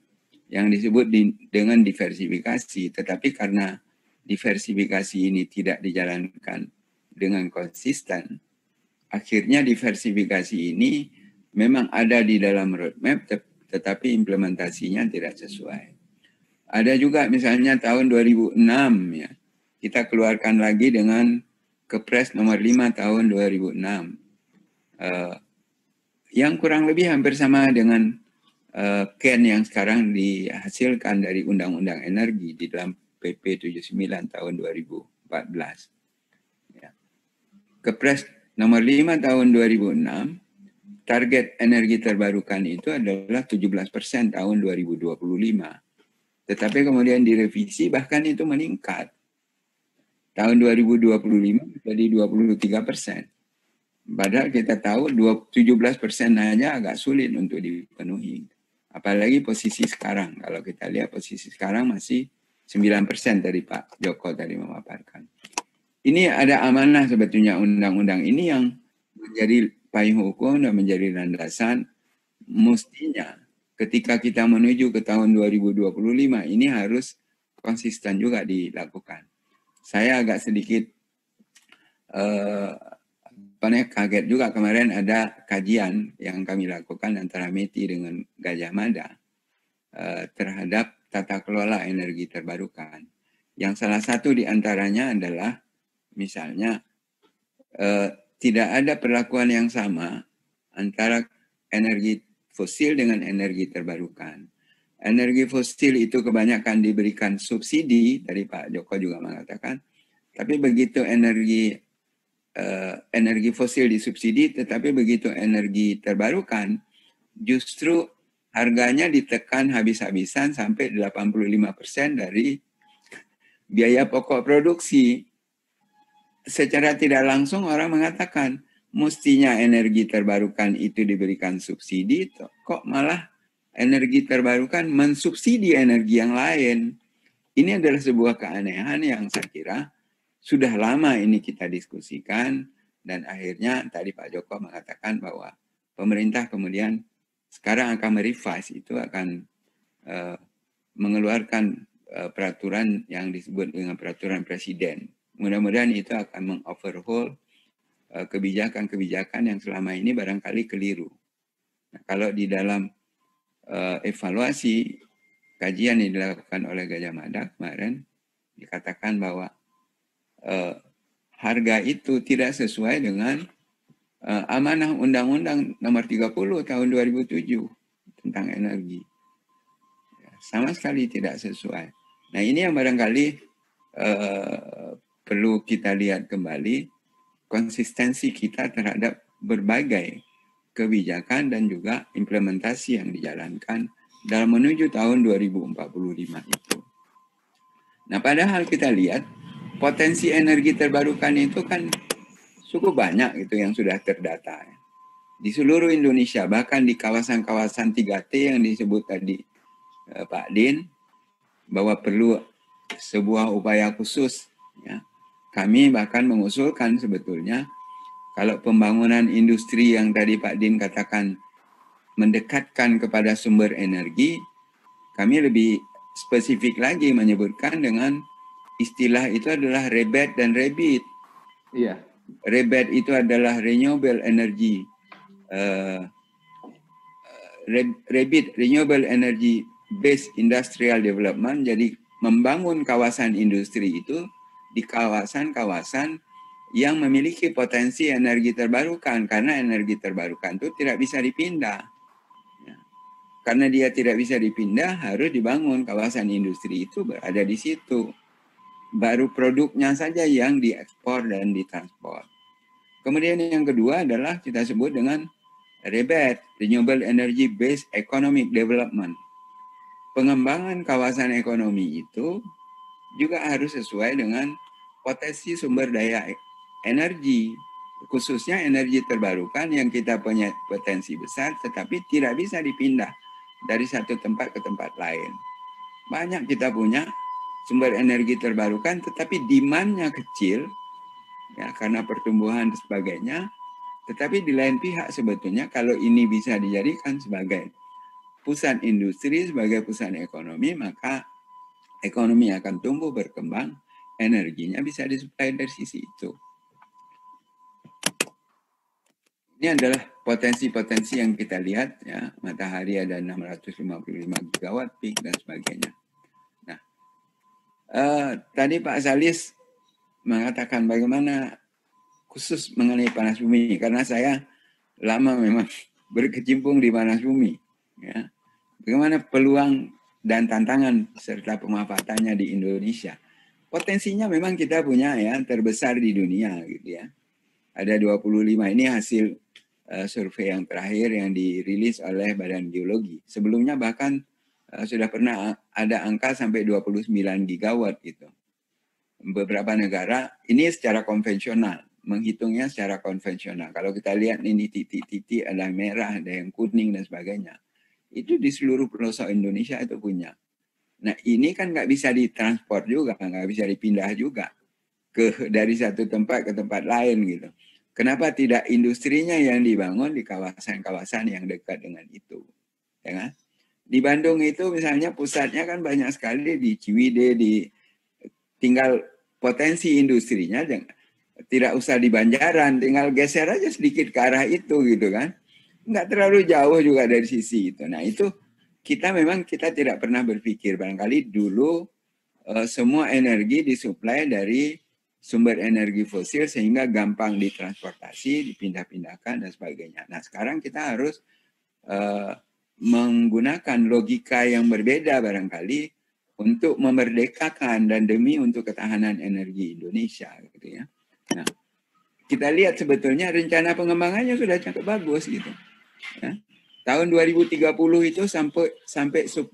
yang disebut dengan diversifikasi. Tetapi karena diversifikasi ini tidak dijalankan dengan konsisten, akhirnya diversifikasi ini memang ada di dalam roadmap, tetapi implementasinya tidak sesuai. Ada juga misalnya tahun 2006 ya, kita keluarkan lagi dengan Kepres nomor 5 tahun 2006. Yang kurang lebih hampir sama dengan KEN yang sekarang dihasilkan dari Undang-Undang Energi di dalam PP 79 tahun 2014. Ya. Kepres nomor 5 tahun 2006, target energi terbarukan itu adalah 17% tahun 2025. Tetapi kemudian direvisi bahkan itu meningkat. Tahun 2025 jadi 23%. Padahal kita tahu 17% hanya agak sulit untuk dipenuhi. Apalagi posisi sekarang. Kalau kita lihat posisi sekarang masih 9% dari Pak Joko tadi memaparkan. Ini ada amanah sebetulnya undang-undang ini yang menjadi payung hukum dan menjadi landasan. Mestinya ketika kita menuju ke tahun 2025 ini harus konsisten juga dilakukan. Saya agak sedikit kaget juga kemarin ada kajian yang kami lakukan antara METI dengan Gajah Mada terhadap tata kelola energi terbarukan. Yang salah satu di antaranya adalah misalnya tidak ada perlakuan yang sama antara energi fosil dengan energi terbarukan. Energi fosil itu kebanyakan diberikan subsidi, tadi Pak Joko juga mengatakan, tapi begitu energi energi fosil disubsidi, tetapi begitu energi terbarukan, justru harganya ditekan habis-habisan sampai 85% dari biaya pokok produksi. Secara tidak langsung orang mengatakan, mestinya energi terbarukan itu diberikan subsidi, kok malah energi terbarukan mensubsidi energi yang lain. Ini adalah sebuah keanehan yang saya kira sudah lama ini kita diskusikan, dan akhirnya tadi Pak Joko mengatakan bahwa pemerintah kemudian sekarang akan merevise, itu akan mengeluarkan peraturan yang disebut dengan peraturan presiden. Mudah-mudahan itu akan mengoverhaul kebijakan-kebijakan yang selama ini barangkali keliru. Nah, kalau di dalam evaluasi kajian yang dilakukan oleh Gajah Mada kemarin, dikatakan bahwa harga itu tidak sesuai dengan amanah Undang-Undang Nomor 30 Tahun 2007 tentang energi. Sama sekali tidak sesuai. Nah, ini yang barangkali perlu kita lihat kembali, konsistensi kita terhadap berbagai kebijakan dan juga implementasi yang dijalankan dalam menuju tahun 2045 itu. Nah, padahal kita lihat potensi energi terbarukan itu kan cukup banyak itu yang sudah terdata. Di seluruh Indonesia, bahkan di kawasan-kawasan 3T yang disebut tadi Pak Din, bahwa perlu sebuah upaya khusus. Ya. Kami bahkan mengusulkan sebetulnya kalau pembangunan industri yang tadi Pak Din katakan mendekatkan kepada sumber energi, kami lebih spesifik lagi menyebutkan dengan istilah itu adalah rebate dan rebate. Iya. Rebate itu adalah renewable energy, rebate renewable energy based industrial development. Jadi membangun kawasan industri itu di kawasan-kawasan yang memiliki potensi energi terbarukan, karena energi terbarukan itu tidak bisa dipindah. Ya. Karena dia tidak bisa dipindah, harus dibangun kawasan industri itu berada di situ. Baru produknya saja yang diekspor dan ditransport. Kemudian yang kedua adalah kita sebut dengan rebate, renewable energy based economic development. Pengembangan kawasan ekonomi itu juga harus sesuai dengan potensi sumber daya energi, khususnya energi terbarukan yang kita punya potensi besar tetapi tidak bisa dipindah dari satu tempat ke tempat lain. Banyak kita punya sumber energi terbarukan tetapi demand-nya kecil ya, karena pertumbuhan dan sebagainya. Tetapi di lain pihak sebetulnya kalau ini bisa dijadikan sebagai pusat industri, sebagai pusat ekonomi, maka ekonomi akan tumbuh berkembang, energinya bisa disuplai dari sisi itu. Ini adalah potensi-potensi yang kita lihat ya, matahari ada 655 gigawatt peak dan sebagainya. Nah, tadi Pak Salis mengatakan bagaimana khusus mengenai panas bumi, karena saya lama memang berkecimpung di panas bumi. Ya. Bagaimana peluang dan tantangan serta pemanfaatannya di Indonesia. Potensinya memang kita punya ya, terbesar di dunia gitu ya. Ada 25, ini hasil survei yang terakhir yang dirilis oleh Badan Geologi. Sebelumnya bahkan sudah pernah ada angka sampai 29 gigawatt gitu. Beberapa negara, ini secara konvensional, menghitungnya secara konvensional. Kalau kita lihat ini titik-titik, ada merah, ada yang kuning dan sebagainya. Itu di seluruh pelosok Indonesia itu punya. Nah ini kan nggak bisa ditransport juga, nggak bisa dipindah juga dari satu tempat ke tempat lain gitu. Kenapa tidak industrinya yang dibangun di kawasan-kawasan yang dekat dengan itu? Ya kan? Di Bandung itu misalnya pusatnya kan banyak sekali di Ciwidey, tinggal potensi industrinya tidak usah di Banjaran, tinggal geser aja sedikit ke arah itu gitu kan. Nggak terlalu jauh juga dari sisi itu. Nah itu kita tidak pernah berpikir, barangkali dulu semua energi disuplai dari sumber energi fosil sehingga gampang ditransportasi, dipindah-pindahkan dan sebagainya. Nah sekarang kita harus menggunakan logika yang berbeda barangkali untuk memerdekakan dan demi untuk ketahanan energi Indonesia gitu ya. Nah kita lihat sebetulnya rencana pengembangannya sudah cukup bagus gitu. Ya. Tahun 2030 itu sampai 10.000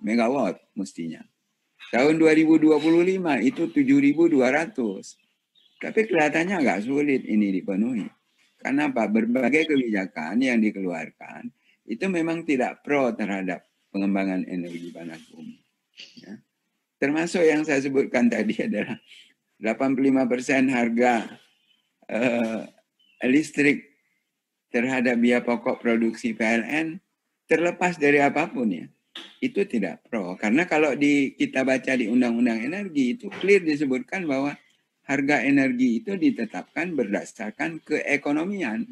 megawatt mestinya. Tahun 2025 itu 7.200. Tapi kelihatannya agak sulit ini dipenuhi. Karena apa? Berbagai kebijakan yang dikeluarkan itu memang tidak pro terhadap pengembangan energi panas bumi. Ya. Termasuk yang saya sebutkan tadi adalah 85% harga listrik terhadap biaya pokok produksi PLN terlepas dari apapun ya. Itu tidak pro. Karena kalau kita baca di Undang-Undang Energi itu clear disebutkan bahwa harga energi itu ditetapkan berdasarkan keekonomian.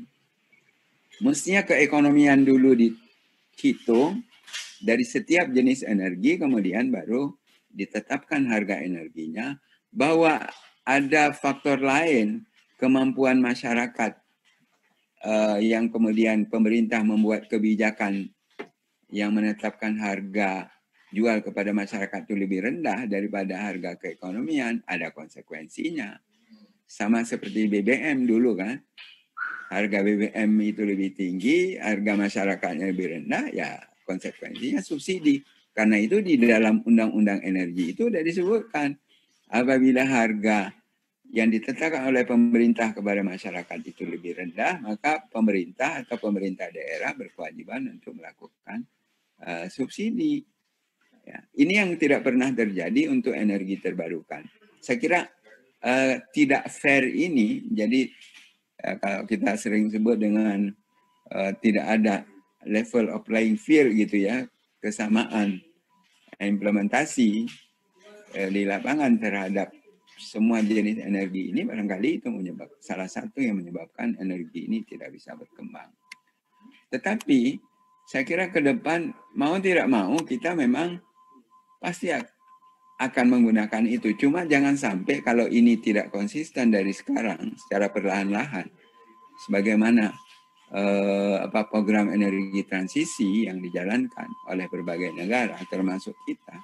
Mestinya keekonomian dulu dihitung dari setiap jenis energi, kemudian baru ditetapkan harga energinya, bahwa ada faktor lain, kemampuan masyarakat yang kemudian pemerintah membuat kebijakan yang menetapkan harga jual kepada masyarakat itu lebih rendah daripada harga keekonomian, ada konsekuensinya. Sama seperti BBM dulu kan, harga BBM itu lebih tinggi, harga masyarakatnya lebih rendah, ya konsekuensinya subsidi. Karena itu di dalam Undang-Undang Energi itu sudah disebutkan, apabila harga yang ditetapkan oleh pemerintah kepada masyarakat itu lebih rendah, maka pemerintah atau pemerintah daerah berkewajiban untuk melakukan subsidi. Ya, ini yang tidak pernah terjadi untuk energi terbarukan. Saya kira tidak fair ini, jadi kalau kita sering sebut dengan tidak ada level of playing field gitu ya, kesamaan implementasi di lapangan terhadap semua jenis energi ini, barangkali itu salah satu yang menyebabkan energi ini tidak bisa berkembang. Tetapi saya kira ke depan mau tidak mau kita memang pasti akan menggunakan itu. Cuma jangan sampai kalau ini tidak konsisten dari sekarang secara perlahan-lahan, sebagaimana program energi transisi yang dijalankan oleh berbagai negara termasuk kita.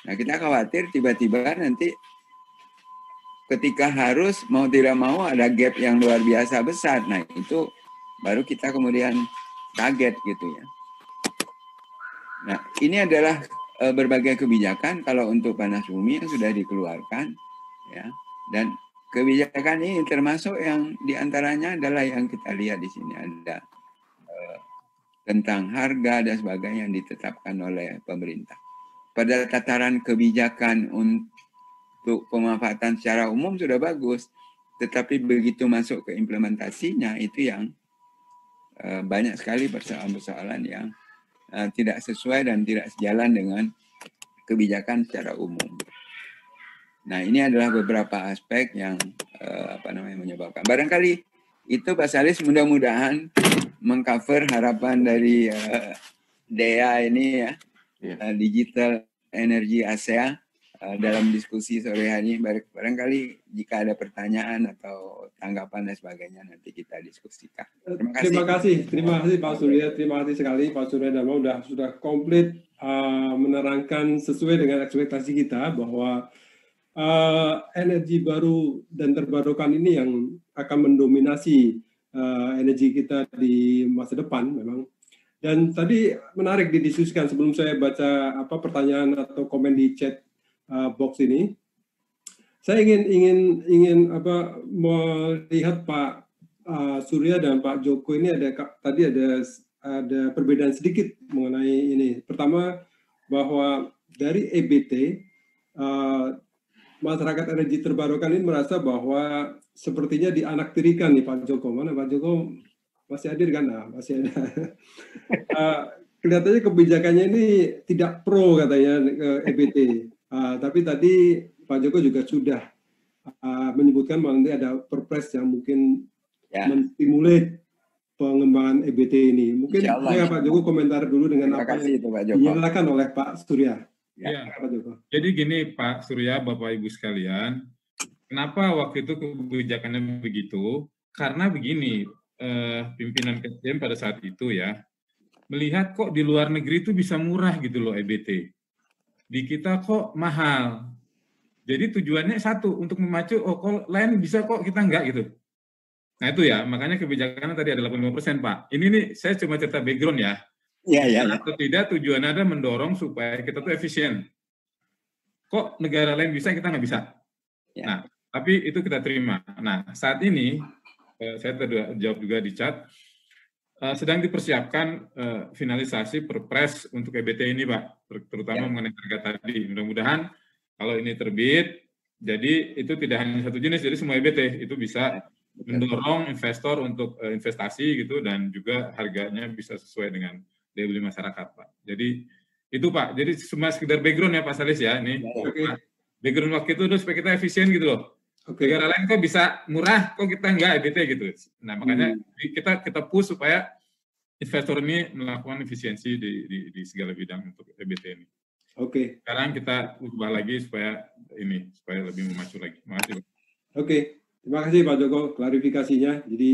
Nah, kita khawatir tiba-tiba nanti ketika harus mau tidak mau ada gap yang luar biasa besar. Nah, itu baru kita kemudian kaget gitu ya. Nah, ini adalah berbagai kebijakan kalau untuk panas bumi yang sudah dikeluarkan ya. Dan kebijakan ini termasuk yang diantaranya adalah yang kita lihat di sini ada tentang harga dan sebagainya yang ditetapkan oleh pemerintah. Pada tataran kebijakan untuk pemanfaatan secara umum sudah bagus, tetapi begitu masuk ke implementasinya itu yang banyak sekali persoalan-persoalan yang tidak sesuai dan tidak sejalan dengan kebijakan secara umum. Nah, ini adalah beberapa aspek yang menyebabkan. Barangkali itu Pak Salis mudah-mudahan mengcover harapan dari DEA ini ya, Digital Energy ASEA dalam diskusi sore hari ini. Barangkali jika ada pertanyaan atau tanggapan dan sebagainya nanti kita diskusikan. Terima kasih Pak Surya, terima kasih sekali Pak Surya Dharma sudah komplit menerangkan sesuai dengan ekspektasi kita bahwa energi baru dan terbarukan ini yang akan mendominasi energi kita di masa depan memang. Dan tadi menarik didiskusikan sebelum saya baca pertanyaan atau komen di chat box ini. Saya ingin melihat Pak Surya dan Pak Joko ini tadi ada perbedaan sedikit mengenai ini. Pertama bahwa dari EBT masyarakat energi terbarukan ini merasa bahwa sepertinya dianaktirikan nih Pak Joko. Mana Pak Joko masih hadir kan? Nah, masih ada. Kelihatannya kebijakannya ini tidak pro katanya ke EBT. Tapi tadi Pak Joko juga sudah menyebutkan bahwa nanti ada perpres yang mungkin menstimulir pengembangan EBT ini. Mungkin Pak Joko komentar dulu dengan apa yang dinyatakan oleh Pak Surya. Ya. Jadi gini Pak Surya, Bapak Ibu sekalian, kenapa waktu itu kebijakannya begitu? Karena begini, pimpinan KSDM pada saat itu ya, melihat kok di luar negeri itu bisa murah gitu loh EBT. Di kita kok mahal. Jadi tujuannya satu, untuk memacu, oh kok lain bisa kok kita enggak gitu. Nah itu ya, makanya kebijakannya tadi ada 85%, Pak. Ini nih, saya cuma cerita background ya. Ya. Atau tidak, tujuannya ada mendorong supaya kita tuh efisien. Kok negara lain bisa, kita nggak bisa? Ya. Nah, tapi itu kita terima. Nah, saat ini, saya tadi jawab juga di chat, sedang dipersiapkan finalisasi perpres untuk EBT ini, Pak, terutama mengenai harga tadi. Mudah-mudahan kalau ini terbit, jadi itu tidak hanya satu jenis, jadi semua EBT itu bisa mendorong investor untuk investasi gitu, dan juga harganya bisa sesuai dengan daya beli masyarakat, Pak. Jadi itu, Pak. Jadi cuma sekedar background ya, Pak Salis ya. Ini background waktu itu supaya kita efisien gitu loh. Negara lain kok bisa murah, kok kita enggak EBT gitu. Nah, makanya kita push supaya investor ini melakukan efisiensi di segala bidang untuk EBT ini. Sekarang kita ubah lagi supaya lebih memacu lagi. Terima kasih, Pak. Terima kasih Pak Joko klarifikasinya. Jadi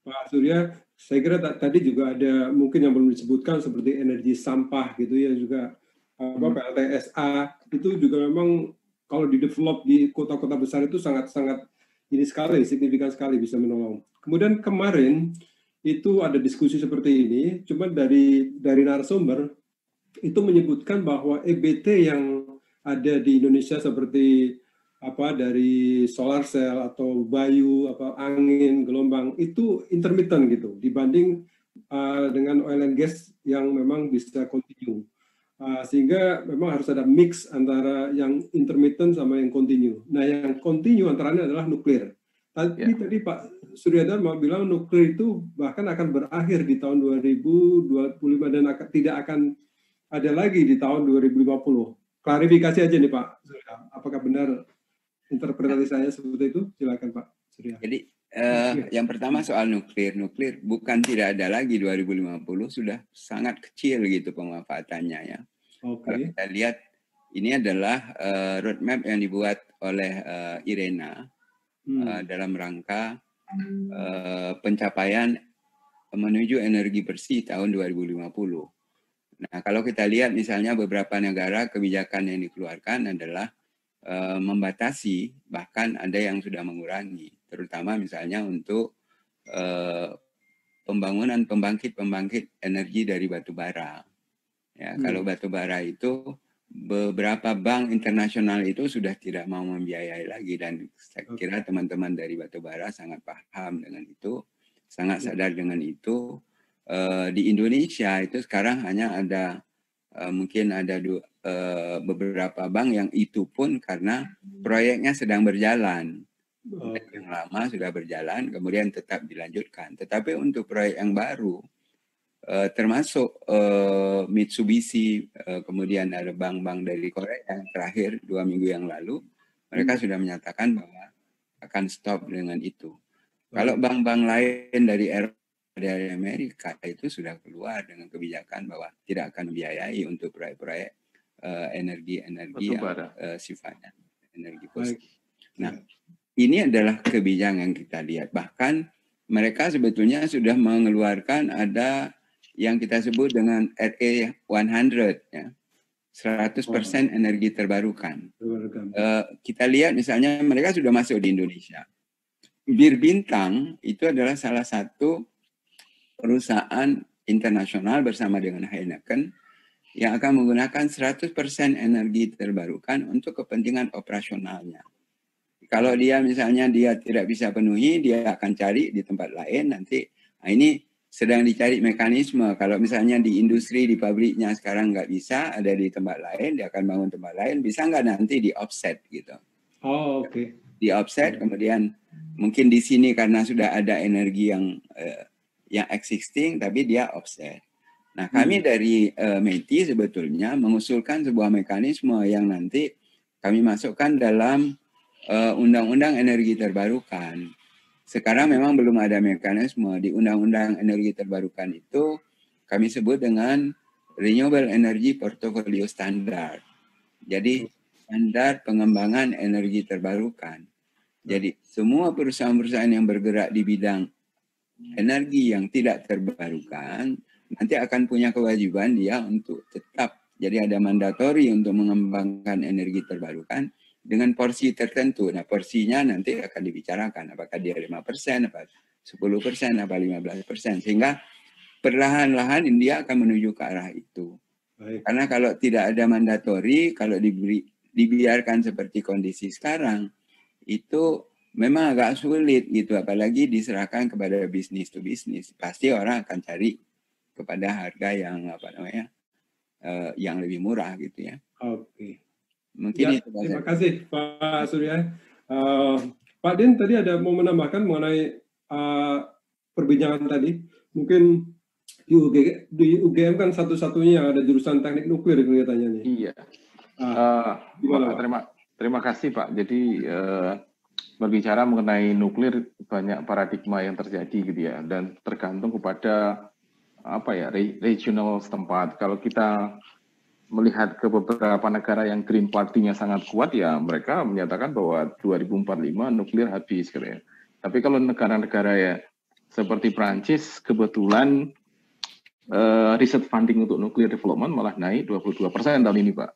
Pak Surya, saya kira tadi juga ada mungkin yang belum disebutkan seperti energi sampah gitu ya, juga PLTSA itu juga memang kalau di-develop di kota-kota besar itu sangat-sangat ini sekali, signifikan sekali bisa menolong. Kemudian kemarin itu ada diskusi seperti ini, cuma dari narasumber itu menyebutkan bahwa EBT yang ada di Indonesia seperti dari solar cell atau bayu, angin, gelombang itu intermittent gitu dibanding dengan oil and gas yang memang bisa continue. Sehingga memang harus ada mix antara yang intermittent sama yang continue. Nah, yang continue antaranya adalah nuklir. Tadi Pak Suryadar mau bilang nuklir itu bahkan akan berakhir di tahun 2025 dan tidak akan ada lagi di tahun 2050. Klarifikasi aja nih Pak Surya, apakah benar interpretasi saya seperti itu? Silakan Pak Surya. Jadi yang pertama soal nuklir bukan tidak ada lagi 2050, sudah sangat kecil gitu pemanfaatannya ya. Kalau kita lihat ini adalah roadmap yang dibuat oleh IRENA dalam rangka pencapaian menuju energi bersih tahun 2050. Nah, kalau kita lihat misalnya beberapa negara kebijakan yang dikeluarkan adalah membatasi, bahkan ada yang sudah mengurangi, terutama misalnya untuk pembangunan pembangkit energi dari batu bara. Ya, kalau batu bara itu beberapa bank internasional itu sudah tidak mau membiayai lagi, dan saya kira teman-teman dari batu bara sangat paham dengan itu, sangat sadar dengan itu. Di Indonesia itu sekarang hanya ada mungkin ada beberapa bank yang itu pun karena proyeknya sedang berjalan. Yang lama sudah berjalan, kemudian tetap dilanjutkan. Tetapi untuk proyek yang baru, termasuk Mitsubishi, kemudian ada bank-bank dari Korea yang terakhir 2 minggu yang lalu, mereka sudah menyatakan bahwa akan stop dengan itu. Kalau bank-bank lain dari Eropa, dari Amerika itu sudah keluar dengan kebijakan bahwa tidak akan membiayai untuk proyek-proyek energi yang sifatnya energi positif. Nah, ini adalah kebijakan yang kita lihat. Bahkan mereka sebetulnya sudah mengeluarkan ada yang kita sebut dengan RE100, ya, 100% energi terbarukan. Kita lihat misalnya mereka sudah masuk di Indonesia. Bir Bintang itu adalah salah satu perusahaan internasional bersama dengan Heineken yang akan menggunakan 100% energi terbarukan untuk kepentingan operasionalnya. Kalau dia misalnya dia tidak bisa penuhi, dia akan cari di tempat lain nanti. Nah, ini sedang dicari mekanisme. Kalau misalnya di industri, di pabriknya sekarang nggak bisa, ada di tempat lain, dia akan bangun tempat lain, bisa nggak nanti di offset gitu. Di offset, kemudian mungkin di sini karena sudah ada energi yang existing, tapi dia offset. Nah, kami dari METI sebetulnya mengusulkan sebuah mekanisme yang nanti kami masukkan dalam Undang-Undang Energi Terbarukan. Sekarang memang belum ada mekanisme. Di Undang-Undang Energi Terbarukan itu kami sebut dengan Renewable Energy Portfolio Standard. Jadi standar pengembangan energi terbarukan. Jadi semua perusahaan-perusahaan yang bergerak di bidang energi yang tidak terbarukan nanti akan punya kewajiban dia untuk tetap, jadi ada mandatori untuk mengembangkan energi terbarukan, dengan porsi tertentu. Nah, porsinya nanti akan dibicarakan apakah dia 5%, apa 10%, apa 15%, sehingga perlahan-lahan India akan menuju ke arah itu. Baik. Karena kalau tidak ada mandatori, kalau dibiarkan seperti kondisi sekarang, itu memang agak sulit gitu, apalagi diserahkan kepada bisnis to bisnis. Pasti orang akan cari kepada harga yang yang lebih murah gitu ya. Oke. Mungkin Ya, itu Pak. terima kasih Pak Surya. Pak Din tadi ada mau menambahkan mengenai perbincangan tadi. Mungkin di UGM kan satu-satunya yang ada jurusan teknik nuklir kelihatannya nih. Iya. Terima kasih Pak. Jadi berbicara mengenai nuklir banyak paradigma yang terjadi gitu ya, dan tergantung kepada regional setempat. Kalau kita melihat ke beberapa negara yang Green Party-nya sangat kuat, ya mereka menyatakan bahwa 2045 nuklir habis gitu ya. Tapi kalau negara-negara ya seperti Prancis, kebetulan riset funding untuk nuclear development malah naik 22% tahun ini, Pak.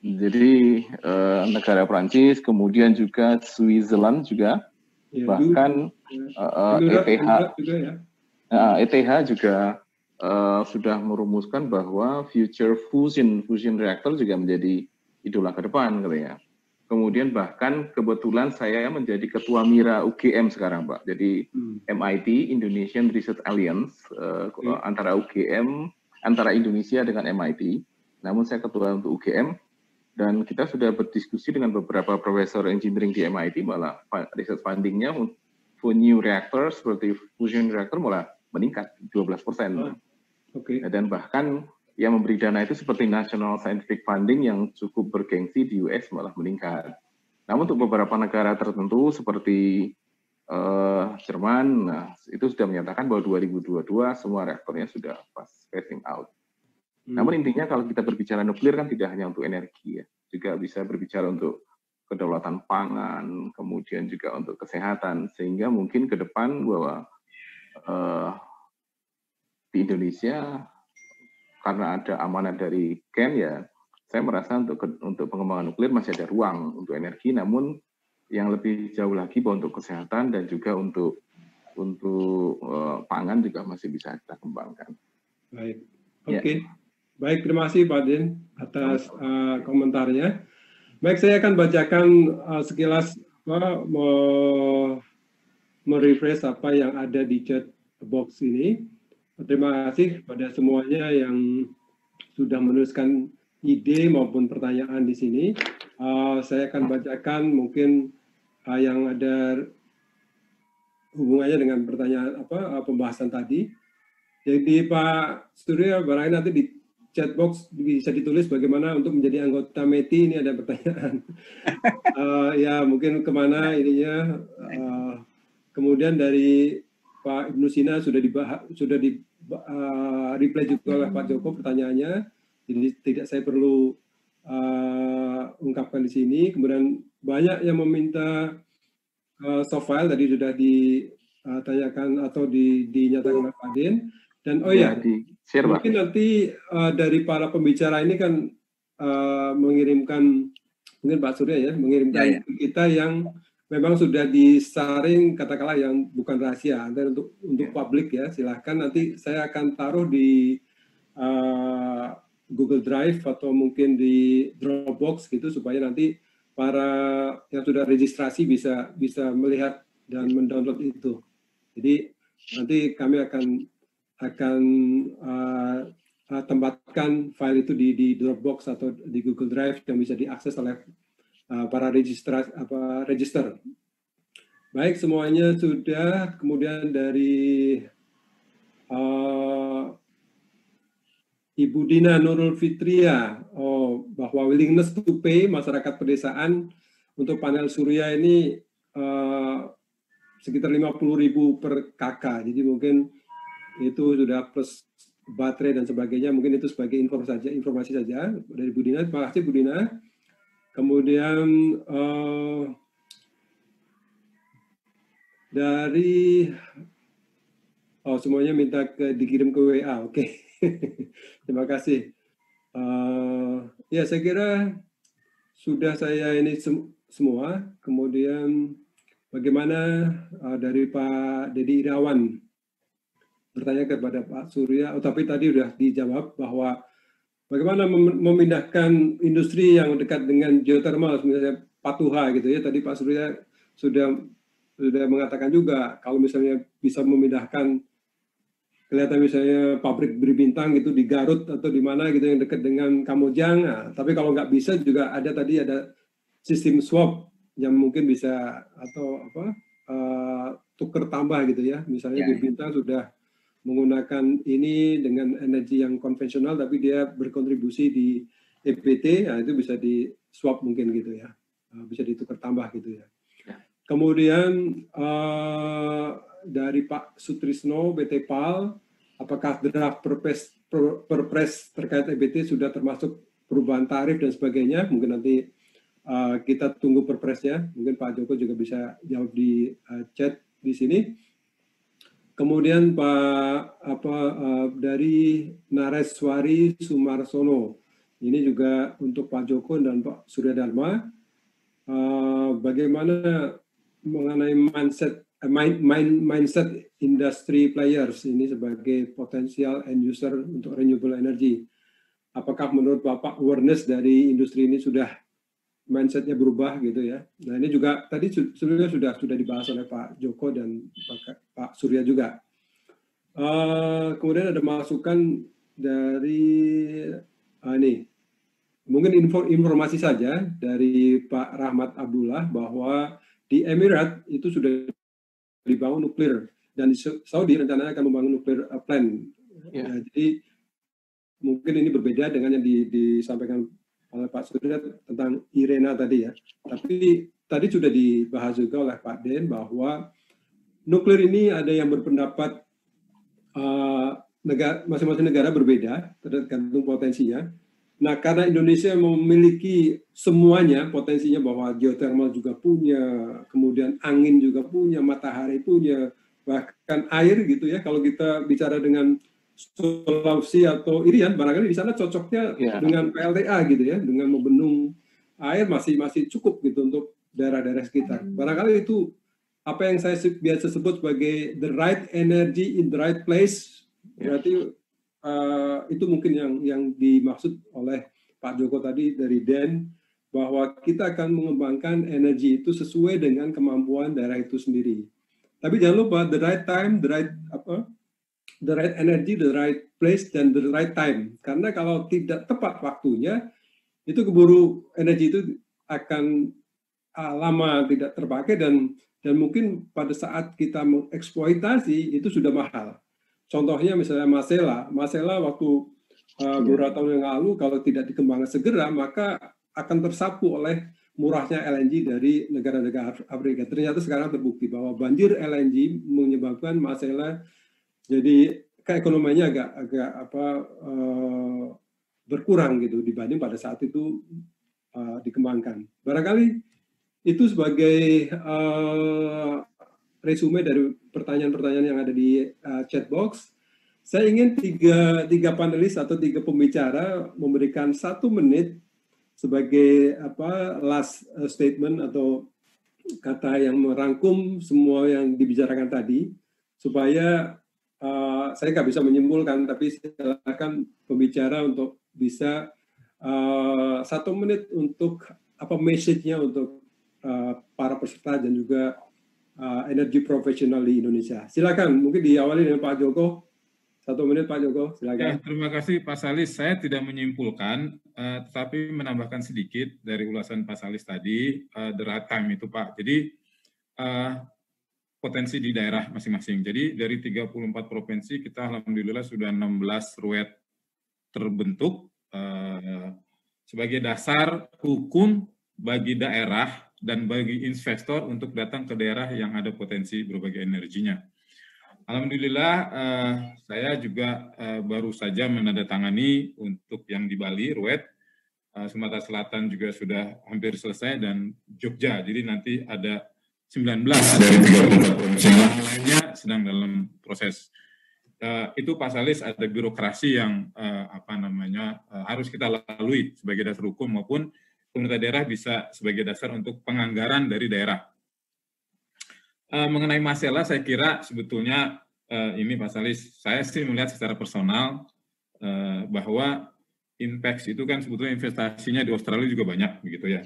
Jadi negara Prancis, kemudian juga Switzerland juga, ya, bahkan ETH juga sudah merumuskan bahwa future fusion reactor juga menjadi idola ke depan, katanya. Kemudian bahkan kebetulan saya menjadi ketua MIRA UGM sekarang, Pak. Jadi MIT, Indonesian Research Alliance, antara UGM, antara Indonesia dengan MIT. Namun saya ketua untuk UGM, dan kita sudah berdiskusi dengan beberapa profesor engineering di MIT, malah research fundingnya for new reactor seperti fusion reactor malah meningkat 12%. Dan bahkan yang memberi dana itu seperti National Scientific Funding yang cukup bergengsi di US malah meningkat. Namun untuk beberapa negara tertentu seperti Jerman, itu sudah menyatakan bahwa 2022 semua reaktornya sudah phasing out. Namun intinya kalau kita berbicara nuklir kan tidak hanya untuk energi ya, juga bisa berbicara untuk kedaulatan pangan, kemudian juga untuk kesehatan, sehingga mungkin ke depan bahwa di Indonesia karena ada amanat dari Ken, ya saya merasa untuk pengembangan nuklir masih ada ruang untuk energi, namun yang lebih jauh lagi bahwa untuk kesehatan dan juga untuk pangan juga masih bisa kita kembangkan. Baik, oke. Baik, terima kasih Pak Din atas komentarnya. Baik, saya akan bacakan sekilas merefresh apa yang ada di chat box ini. Terima kasih pada semuanya yang sudah menuliskan ide maupun pertanyaan di sini. Saya akan bacakan mungkin yang ada hubungannya dengan pertanyaan pembahasan tadi. Jadi Pak Surya, barangkali nanti di chat box bisa ditulis bagaimana untuk menjadi anggota METI. Ini ada pertanyaan. Ya mungkin kemana ininya. Kemudian dari Pak Ibnu Sina sudah reply juga oleh Pak Joko pertanyaannya, jadi tidak saya perlu ungkapkan di sini. Kemudian banyak yang meminta soft file, tadi sudah ditanyakan atau dinyatakan oleh Pak Din. Dan mungkin nanti dari para pembicara ini kan mengirimkan, mungkin Pak Surya ya, mengirimkan kita yang memang sudah disaring, katakanlah yang bukan rahasia, dan untuk publik ya, silahkan nanti saya akan taruh di Google Drive atau mungkin di Dropbox gitu, supaya nanti para yang sudah registrasi bisa melihat dan mendownload itu. Jadi nanti kami akan tempatkan file itu di Dropbox atau di Google Drive yang bisa diakses oleh para register. Baik, semuanya sudah. Kemudian dari Ibu Dina Nurul Fitria, bahwa willingness to pay masyarakat pedesaan untuk panel surya ini sekitar 50.000 per KK. Jadi mungkin itu sudah plus baterai dan sebagainya. Mungkin itu sebagai informasi saja dari Bu Dina. Terima kasih Bu Dina. Kemudian dari semuanya minta dikirim ke WA, oke. Terima kasih. Ya saya kira sudah saya ini semua. Kemudian bagaimana dari Pak Dedi Irawan bertanya kepada Pak Surya, tapi tadi sudah dijawab bahwa bagaimana memindahkan industri yang dekat dengan geothermal, misalnya Patuha gitu ya. Tadi Pak Surya sudah mengatakan juga kalau misalnya bisa memindahkan, kelihatan misalnya pabrik berbintang gitu di Garut atau di mana gitu yang dekat dengan Kamojang. Nah, tapi kalau nggak bisa juga ada sistem swap yang mungkin bisa atau tuker tambah gitu ya. Misalnya berbintang sudah menggunakan ini dengan energi yang konvensional, tapi dia berkontribusi di EBT, nah itu bisa di swap mungkin gitu ya, bisa ditukar tambah gitu ya. Kemudian dari Pak Sutrisno BT PAL, apakah draft perpres terkait EBT sudah termasuk perubahan tarif dan sebagainya? Mungkin nanti kita tunggu perpresnya. Mungkin Pak Joko juga bisa jawab di chat di sini. Kemudian dari Nareswari Sumarsono, ini juga untuk Pak Joko dan Pak Surya Dharma, bagaimana mengenai mindset industry players ini sebagai potensial end user untuk renewable energy. Apakah menurut Bapak awareness dari industri ini sudah mindsetnya berubah gitu ya? Nah ini juga tadi sudah dibahas oleh Pak Joko dan Pak Surya juga. Kemudian ada masukan dari ini mungkin informasi saja dari Pak Rahmat Abdullah bahwa di Emirat itu sudah dibangun nuklir dan di Saudi rencananya akan membangun nuklir plant. Ya, jadi mungkin ini berbeda dengan yang disampaikan oleh Pak Surya tentang IRENA tadi ya. Tapi tadi sudah dibahas juga oleh Pak Den bahwa nuklir ini ada yang berpendapat masing-masing negara berbeda tergantung potensinya. Nah, karena Indonesia memiliki semuanya, potensinya bahwa geothermal juga punya, kemudian angin juga punya, matahari punya, bahkan air gitu ya. Kalau kita bicara dengan Sulawesi atau Irian, barangkali di sana cocoknya dengan PLTA gitu ya, dengan membendung air masih cukup gitu untuk daerah-daerah sekitar. Barangkali itu apa yang saya biasa sebut sebagai the right energy in the right place. Berarti itu mungkin yang dimaksud oleh Pak Joko tadi dari Den, bahwa kita akan mengembangkan energi itu sesuai dengan kemampuan daerah itu sendiri. Tapi jangan lupa the right time, the right energy, the right place, dan the right time. Karena kalau tidak tepat waktunya, itu keburu energi itu akan lama tidak terpakai dan mungkin pada saat kita mengeksploitasi itu sudah mahal. Contohnya misalnya Masela waktu beberapa tahun yang lalu kalau tidak dikembangkan segera maka akan tersapu oleh murahnya LNG dari negara-negara Afrika. Ternyata sekarang terbukti bahwa banjir LNG menyebabkan Masela jadi keekonomiannya agak berkurang gitu dibanding pada saat itu dikembangkan. Barangkali itu sebagai resume dari pertanyaan-pertanyaan yang ada di chat box. Saya ingin tiga panelis atau tiga pembicara memberikan 1 menit sebagai last statement atau kata yang merangkum semua yang dibicarakan tadi, supaya saya nggak bisa menyimpulkan, tapi silakan pembicara untuk bisa 1 menit untuk message-nya untuk para peserta dan juga energi profesional di Indonesia. Silakan, mungkin diawali dengan Pak Joko. 1 menit Pak Joko, silakan. Ya, terima kasih Pak Salis. Saya tidak menyimpulkan, tetapi menambahkan sedikit dari ulasan Pak Salis tadi, the right time itu Pak. Jadi potensi di daerah masing-masing. Jadi dari 34 provinsi kita alhamdulillah sudah 16 RUET terbentuk sebagai dasar hukum bagi daerah dan bagi investor untuk datang ke daerah yang ada potensi berbagai energinya. Alhamdulillah saya juga baru saja menandatangani untuk yang di Bali, RUET, Sumatera Selatan juga sudah hampir selesai, dan Jogja. Jadi nanti ada 19 dari 34 provinsi yang lainnya sedang dalam proses. Itu Pak Salis, ada birokrasi yang harus kita lalui sebagai dasar hukum maupun pemerintah daerah bisa sebagai dasar untuk penganggaran dari daerah. Mengenai masalah, saya kira sebetulnya ini Pak Salis, saya sih melihat secara personal bahwa Inpex itu kan sebetulnya investasinya di Australia juga banyak, begitu ya.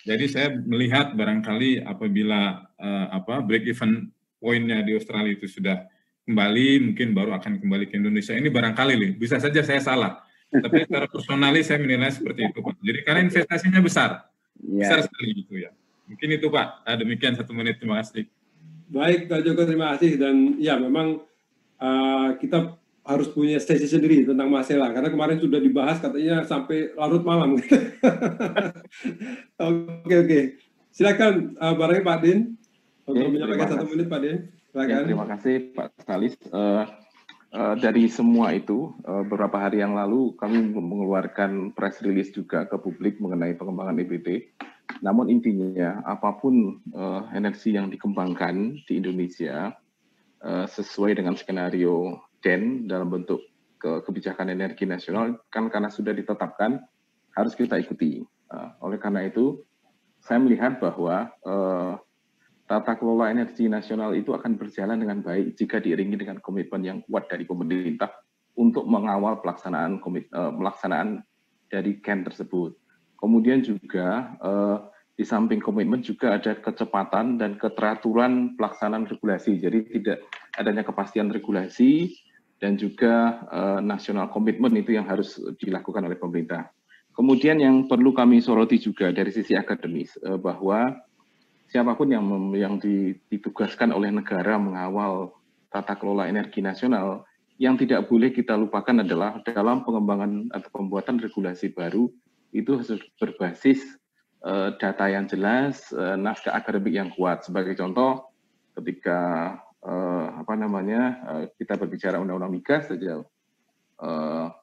Jadi saya melihat barangkali apabila break even point-nya di Australia itu sudah kembali, mungkin baru akan kembali ke Indonesia. Ini barangkali nih, bisa saja saya salah. Tapi secara personalis saya menilai seperti itu, Pak. Jadi karena investasinya besar sekali gitu ya. Mungkin itu Pak. Demikian 1 menit, terima kasih. Baik Pak Joko, terima kasih. Dan ya memang kita harus punya sesi sendiri tentang masalah, karena kemarin sudah dibahas katanya sampai larut malam. Oke. Silakan barangnya Pak Din untuk menyampaikan 1 menit, Pak Din. Silakan. Ya, terima kasih Pak Salis. Dari semua itu, beberapa hari yang lalu kami mengeluarkan press release juga ke publik mengenai pengembangan EBT. Namun intinya, apapun energi yang dikembangkan di Indonesia sesuai dengan skenario DEN dalam bentuk kebijakan energi nasional, kan karena sudah ditetapkan, harus kita ikuti. Oleh karena itu, saya melihat bahwa tata kelola energi nasional itu akan berjalan dengan baik jika diiringi dengan komitmen yang kuat dari pemerintah untuk mengawal pelaksanaan dari CAN tersebut. Kemudian juga di samping komitmen juga ada kecepatan dan keteraturan pelaksanaan regulasi. Jadi tidak adanya kepastian regulasi dan juga nasional komitmen itu yang harus dilakukan oleh pemerintah. Kemudian yang perlu kami soroti juga dari sisi akademis bahwa siapapun yang ditugaskan oleh negara mengawal tata kelola energi nasional, yang tidak boleh kita lupakan adalah dalam pengembangan atau pembuatan regulasi baru itu harus berbasis data yang jelas, naskah akademik yang kuat. Sebagai contoh, ketika kita berbicara undang-undang migas saja,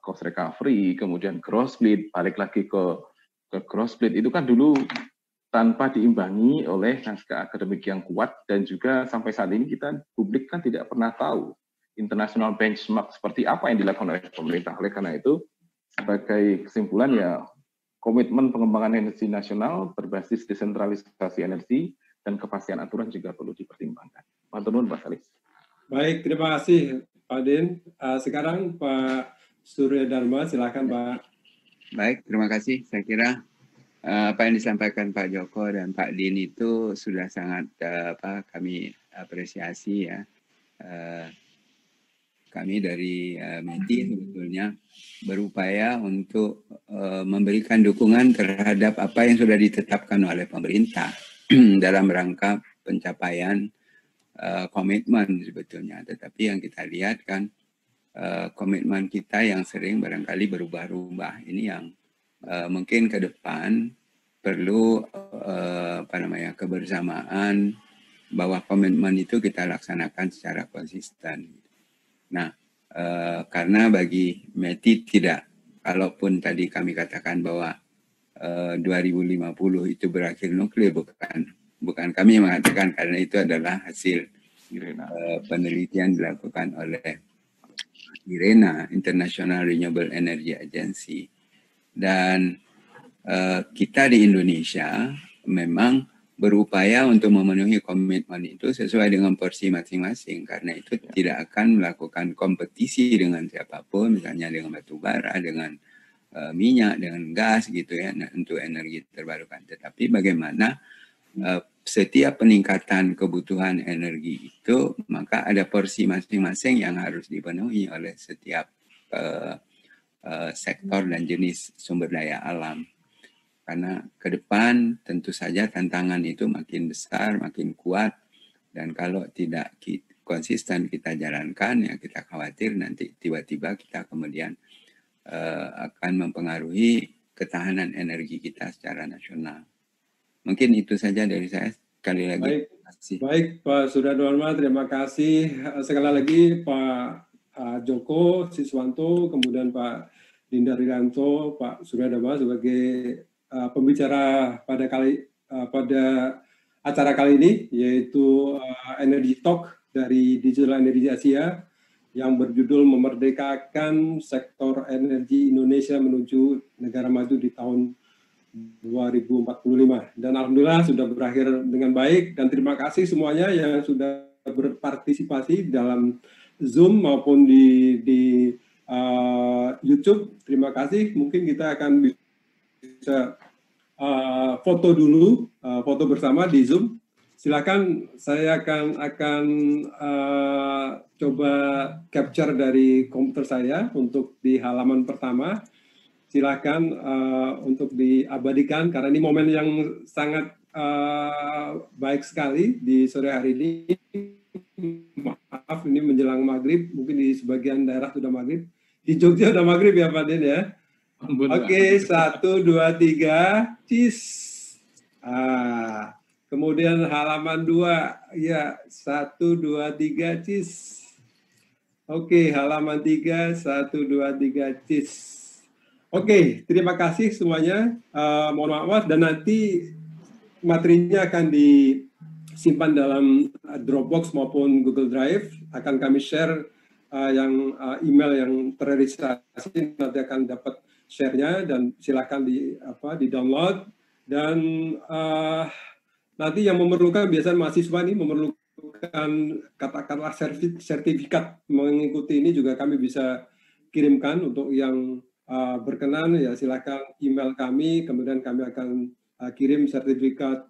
cost recovery, kemudian gross split, balik lagi ke gross split itu kan dulu tanpa diimbangi oleh naskah akademik yang kuat, dan juga sampai saat ini kita publik kan tidak pernah tahu international benchmark seperti apa yang dilakukan oleh pemerintah. Oleh karena itu, sebagai kesimpulan ya, komitmen pengembangan energi nasional berbasis desentralisasi energi dan kepastian aturan juga perlu dipertimbangkan. Matur nuwun, Pak Salis. Baik, terima kasih Pak Din. Sekarang Pak Surya Dharma, silakan Pak. Baik, terima kasih. Saya kira apa yang disampaikan Pak Joko dan Pak Din itu sudah sangat kami apresiasi ya. Kami dari METI sebetulnya berupaya untuk memberikan dukungan terhadap apa yang sudah ditetapkan oleh pemerintah dalam rangka pencapaian komitmen sebetulnya. Tetapi yang kita lihat kan komitmen kita yang sering barangkali berubah-ubah. Ini yang mungkin ke depan perlu kebersamaan bahwa komitmen itu kita laksanakan secara konsisten. Nah, karena bagi METI tidak, kalaupun tadi kami katakan bahwa 2050 itu berakhir nuklir, bukan kami mengatakan, karena itu adalah hasil penelitian dilakukan oleh IRENA, International Renewable Energy Agency. Dan kita di Indonesia memang berupaya untuk memenuhi komitmen itu sesuai dengan porsi masing-masing, karena itu tidak akan melakukan kompetisi dengan siapapun, misalnya dengan batu bara, dengan minyak, dengan gas gitu ya, untuk energi terbarukan. Tetapi bagaimana setiap peningkatan kebutuhan energi itu, maka ada porsi masing-masing yang harus dipenuhi oleh setiap sektor dan jenis sumber daya alam. Karena ke depan tentu saja tantangan itu makin besar, makin kuat, dan kalau tidak konsisten kita jalankan, ya kita khawatir nanti tiba-tiba kita kemudian akan mempengaruhi ketahanan energi kita secara nasional. Mungkin itu saja dari saya. Sekali lagi. Baik Pak Surya Dharma, terima kasih. Sekali lagi Pak Joko Siswanto, kemudian Pak Dinda Rianto, Pak Surya Dharma sebagai pembicara pada acara kali ini, yaitu Energy Talk dari Digital Energy Asia yang berjudul Memerdekakan Sektor Energi Indonesia Menuju Negara Maju di tahun 2045. Dan alhamdulillah sudah berakhir dengan baik, dan terima kasih semuanya yang sudah berpartisipasi dalam Zoom maupun di YouTube. Terima kasih. Mungkin kita akan bisa foto dulu, foto bersama di Zoom. Silakan, saya akan coba capture dari komputer saya untuk di halaman pertama. Silakan untuk diabadikan karena ini momen yang sangat baik sekali di sore hari ini. Maaf, ini menjelang maghrib, mungkin di sebagian daerah sudah maghrib. Di Jogja sudah maghrib ya Pak Den ya. Oke, 1, 2, 3, cheese. Kemudian halaman 2, ya 1, 2, 3, cheese. Oke, halaman 3, 1, 2, 3, cheese. Oke, terima kasih semuanya. Mohon maaf, dan nanti materinya akan disimpan dalam Dropbox maupun Google Drive. Akan kami share yang email yang terregistrasi nanti akan dapat share-nya, dan silakan di-download. Dan nanti yang memerlukan, biasanya mahasiswa ini memerlukan katakanlah sertifikat mengikuti ini juga kami bisa kirimkan. Untuk yang berkenan ya silakan email kami, kemudian kami akan kirim sertifikat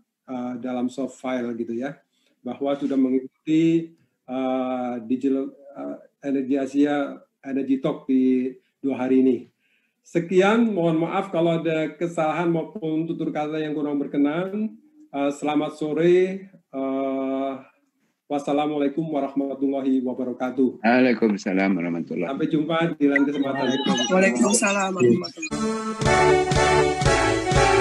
dalam soft file gitu ya, bahwa sudah mengikuti Digital Energy Asia Energy Talk di 2 hari ini. Sekian, mohon maaf kalau ada kesalahan maupun tutur kata yang kurang berkenan. Selamat sore. Wassalamualaikum warahmatullahi wabarakatuh. Waalaikumsalam warahmatullahi wabarakatuh. Sampai jumpa di lain kesempatan. Waalaikumsalam warahmatullahi wabarakatuh.